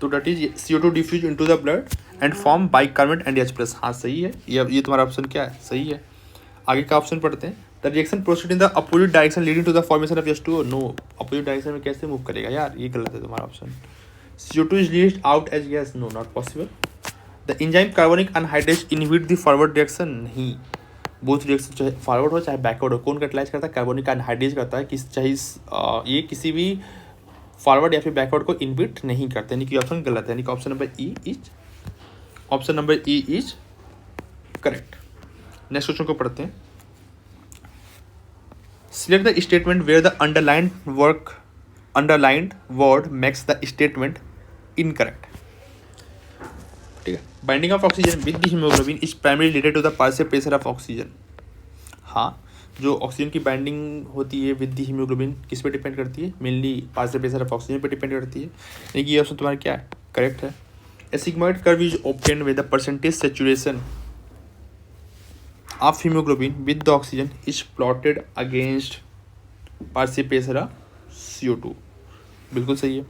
तो that is CO2 diffuse into the blood and form bicarbonate and H+। हाँ सही है, ये तुम्हारा ऑप्शन क्या है, सही है। आगे का ऑप्शन पढ़ते हैं। The reaction proceed in the opposite direction leading to the formation of H2O। No, opposite direction में कैसे मूव करेगा यार, ये गलत है तुम्हारा option. CO2 is leased out as gas, no not possible. The enzyme carbonic anhydrase inhibit the forward reaction, नहीं। Both reaction चाहे फॉरवर्ड हो चाहे बैकवर्ड हो, कौन कैटालाइज करता है, कार्बोनिक अनहाइड्रेज करता है। चाहे ये किसी भी फॉरवर्ड या फिर बैकवर्ड को इनहिबिट नहीं करते, यानी कि ऑप्शन गलत है, यानी कि option number E is correct. Next question को पढ़ते हैं। Select the statement where the underlined word makes the statement incorrect, ठीक है। Binding of oxygen with the haemoglobin is primary related to the partial pressure of oxygen. हाँ, जो oxygen की binding होती है विद द हीमोग्लोबिन किस पे depend करती है, mainly partial pressure of oxygen पे डिपेंड करती है, यानी कि ये ऑप्शन तुम्हारा क्या है, करेक्ट है। A sigmoid curve is obtained with the percentage saturation of hemoglobin with the oxygen is plotted against partial pressure of CO2, बिल्कुल सही है।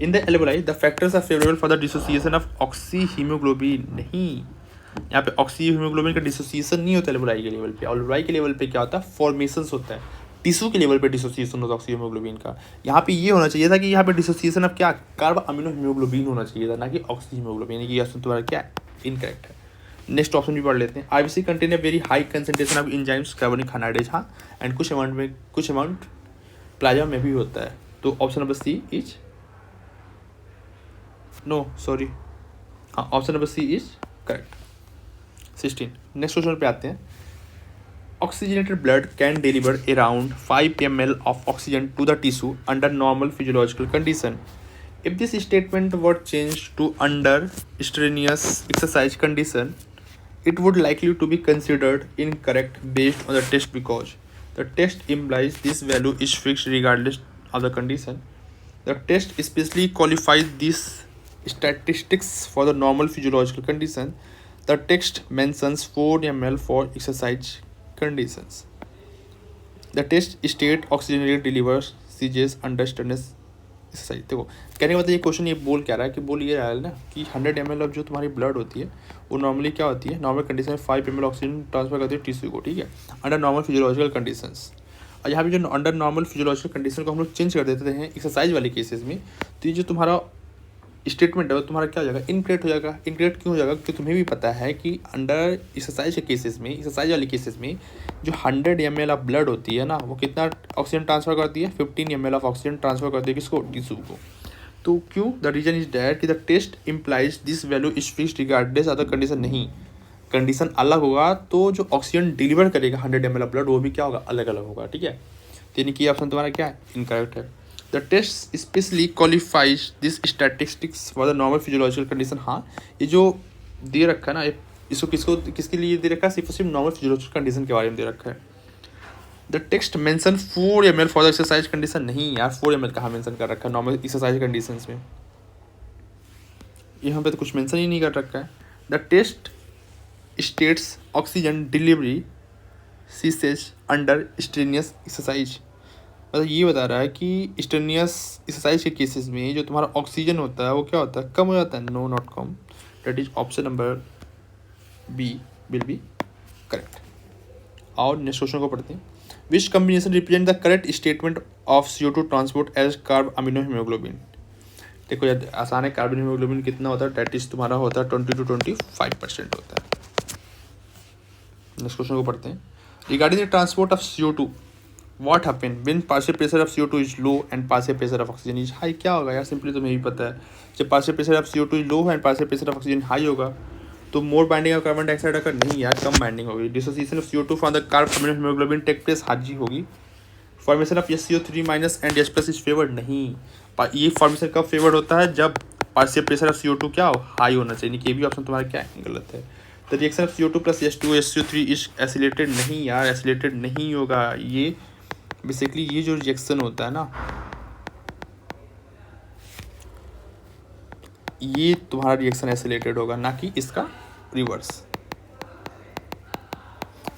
In the alveoli the factors are favourable for the dissociation of oxy haemoglobin. नहीं, यहाँ पे oxy haemoglobin का dissociation नहीं होता alveoli के लेवल पे। एल्वेलाई के लेवल पे क्या होता है, फॉर्मेशंस होता है। टिश्यू के लेवल पे डिसोसिएशन होता है ऑक्सी हीमोग्लोबिन का। यहाँ पे ये होना चाहिए था कि यहाँ पे डिसोसिएशन ऑफ क्या, कार्ब अमीनो हीमोग्लोबिन होना चाहिए था, ना कि ऑक्सी हीमोग्लोबिन। यानी कि ऑप्शन तुम्हारा क्या इनकरेक्ट है। नेक्स्ट ऑप्शन भी पढ़ लेते हैं। RBC contain a very high concentration of enzymes कार्बनिक अनाइड्रेज। हाँ, एंड कुछ अमाउंट प्लाज्मा में भी होता है। तो option number C is no, sorry, हाँ, option number C is correct. 16। Next question पे आते हैं। Oxygenated blood can deliver around 5 ml of oxygen to the tissue under normal physiological condition. If this statement were changed to under strenuous exercise condition, it would likely to be considered incorrect based on the test because the test implies this value is fixed regardless of the condition. The test especially qualifies these statistics for the normal physiological condition. The text mentions 4 ml for exercise conditions. The test state oxygenated delivers CJs under strenuous exercise. देखो कहने का मतलब ये question ये बोल क्या रहा है कि बोल ये रहा है ना कि 100 ml ऑफ जो तुम्हारी ब्लड होती है वो नॉर्मली क्या होती है, नॉर्मल कंडीशन में 5 ml ऑक्सीजन ट्रांसफर करती है टिश्यू को, ठीक है, अंडर नॉर्मल फिजियोलॉजिकल कंडीशंस। और यहाँ पे जो अंडर नॉर्मल फिजियोलॉजिकल कंडीशन को हम लोग चेंज कर देते हैं एक्सरसाइज वाले केसेस में, तो ये जो तुम्हारा स्टेटमेंट है वो तुम्हारा क्या हो जाएगा, इनकरेक्ट हो जाएगा। इनकरेक्ट क्यों हो जाएगा, क्योंकि तुम्हें भी पता है कि अंडर एक्सरसाइज के केसेस में, एक्सरसाइज वाले केसेस में जो 100 ml ऑफ ब्लड होती है ना, वो कितना ऑक्सीजन ट्रांसफर करती है, 15 ml ऑफ ऑक्सीजन ट्रांसफर करती है किसको, टिश्यू को। तो क्यों, द रीजन इज डैट कि the test implies this value is fixed regardless other condition. नहीं, कंडीशन अलग होगा तो जो ऑक्सीजन डिलीवर करेगा 100 ml ऑफ ब्लड वो भी क्या होगा, अलग अलग होगा, ठीक है। तो यानी कि ऑप्शन तुम्हारा क्या है, इनकरेक्ट है। The test specially qualifies this statistics for the normal physiological condition. हाँ, ये जो दे रखा है ना, इसको किसके लिए दे रखा है, सिर्फ नॉर्मल फिजियोलॉजिकल कंडीशन के बारे में दे रखा है। The text mention 4 ml for the exercise condition. नहीं यार, 4 ml कहाँ मेंशन कर रखा है नॉर्मल एक्सरसाइज कंडीशंस में, यहाँ पे तो कुछ मेंशन ही नहीं कर रखा है। The test states oxygen delivery ceases under strenuous exercise. मतलब ये बता रहा है कि स्ट्रेनियस एक्सरसाइज के केसेस में जो तुम्हारा ऑक्सीजन होता है वो क्या होता है, कम हो जाता है। नो, नॉट कम। That is option number B will be correct. और नेक्स्ट क्वेश्चन को पढ़ते हैं। Which combination represent the correct statement of CO2 transport as carb amino haemoglobin. देखो यार आसान है, कार्बन हीमोग्लोबिन कितना होता है, दैट इज तुम्हारा होता है 20 to 25% होता है। नेक्स्ट क्वेश्चन को पढ़ते हैं। Regarding the transport of CO2 what happen when partial pressure of CO2 is low and partial pressure of oxygen is high. क्या होगा यार, सिंपली तुम्हें भी पता है, जब partial pressure of CO2 is low and partial pressure of oxygen high होगा तो more binding of carbon dioxide अगर नहीं यार, कम बाइंडिंग होगी। Dissociation of CO2 from the carb amino haemoglobin take place हाजी होगी। Formation of SCO3- and H+ is favoured. नहीं, ये फॉर्मेशन कब फेवर्ड होता है, जब पार्शियल प्रेशर ऑफ CO2 क्या हो, हाई होना चाहिए। ये भी ऑप्शन तुम्हारा क्या है, गलत है। The reaction of CO2 + H2O SCO3 is acylated. नहीं यार, एसिलेटेड नहीं होगा। ये बेसिकली ये जो रिएक्शन होता है ना, ये तुम्हारा रिएक्शन एसिलेटेड होगा, ना कि इसका रिवर्स।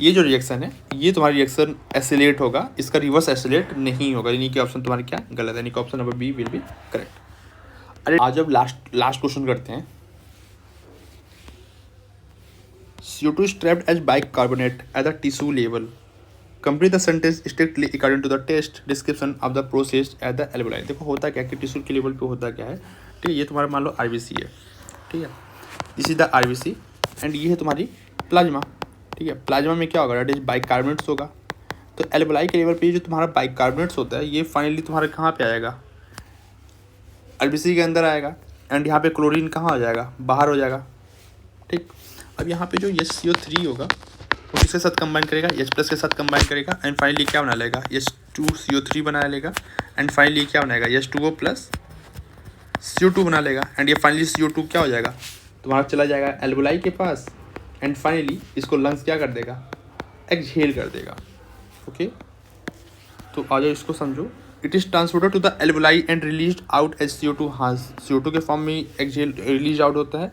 ये जो रिएक्शन है ये तुम्हारा रिएक्शन एसिलेट होगा, इसका रिवर्स एसिलेट नहीं होगा। यानी कि ऑप्शन तुम्हारा क्या गलत है, यानी कि option number B will be correct. अरे आज अब लास्ट क्वेश्चन करते हैं। CO2 is trapped as bicarbonate at the tissue level. Complete the sentence strictly according to the test description of the process at the alveoli. देखो होता क्या कि tissue के लेवल पे होता क्या है, ठीक है। ये तुम्हारा मान लो RBC है, ठीक है, this is the RBC and ये है तुम्हारी प्लाज्मा, ठीक है। प्लाज्मा में क्या होगा, डेट इज बाइकार्बोनेट्स होगा। तो एल्वेलाई के लेवल पे जो तुम्हारा बाइकार्बोनेट्स होता है ये फाइनली तुम्हारा कहाँ पे आएगा, RBC के अंदर आएगा एंड यहाँ पे क्लोरीन कहाँ हो जाएगा, बाहर हो जाएगा, ठीक। अब यहाँ पे जो SCO3 होगा वो किसके साथ कंबाइन करेगा, H+ के साथ कंबाइन करेगा एंड फाइनली क्या बना लेगा, H2CO3 बना लेगा एंड फाइनली क्या बनाएगा, H2O + CO2 बना लेगा एंड ये फाइनली CO2 क्या हो जाएगा, तुम्हारा चला जाएगा एल्वेलाई के पास एंड फाइनली इसको लंग्स क्या कर देगा, एक्सहेल कर देगा, ओके। तो आ जाओ इसको समझो। It is transported to the alveoli and release out as CO2। हाँ, CO2 के फॉर्म में एक्सहेल रिलीज आउट होता है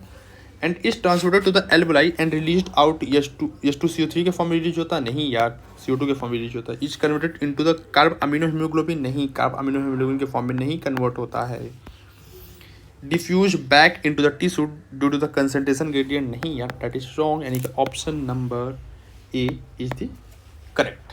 and is transported to the alveoli and released out H2CO3 के फॉर्म में रिलीज होता है, नहीं यार, CO2 के फॉर्म में रिलीज होता है। Is converted into the carb amino haemoglobin, नहीं, कार्ब अमीनो हीमोग्लोबिन के फॉर्म में नहीं कन्वर्ट होता है। Diffuse back into the tissue due to the concentration gradient, नहीं यार, दैट इज रॉन्ग, यानी कि option number A is the correct.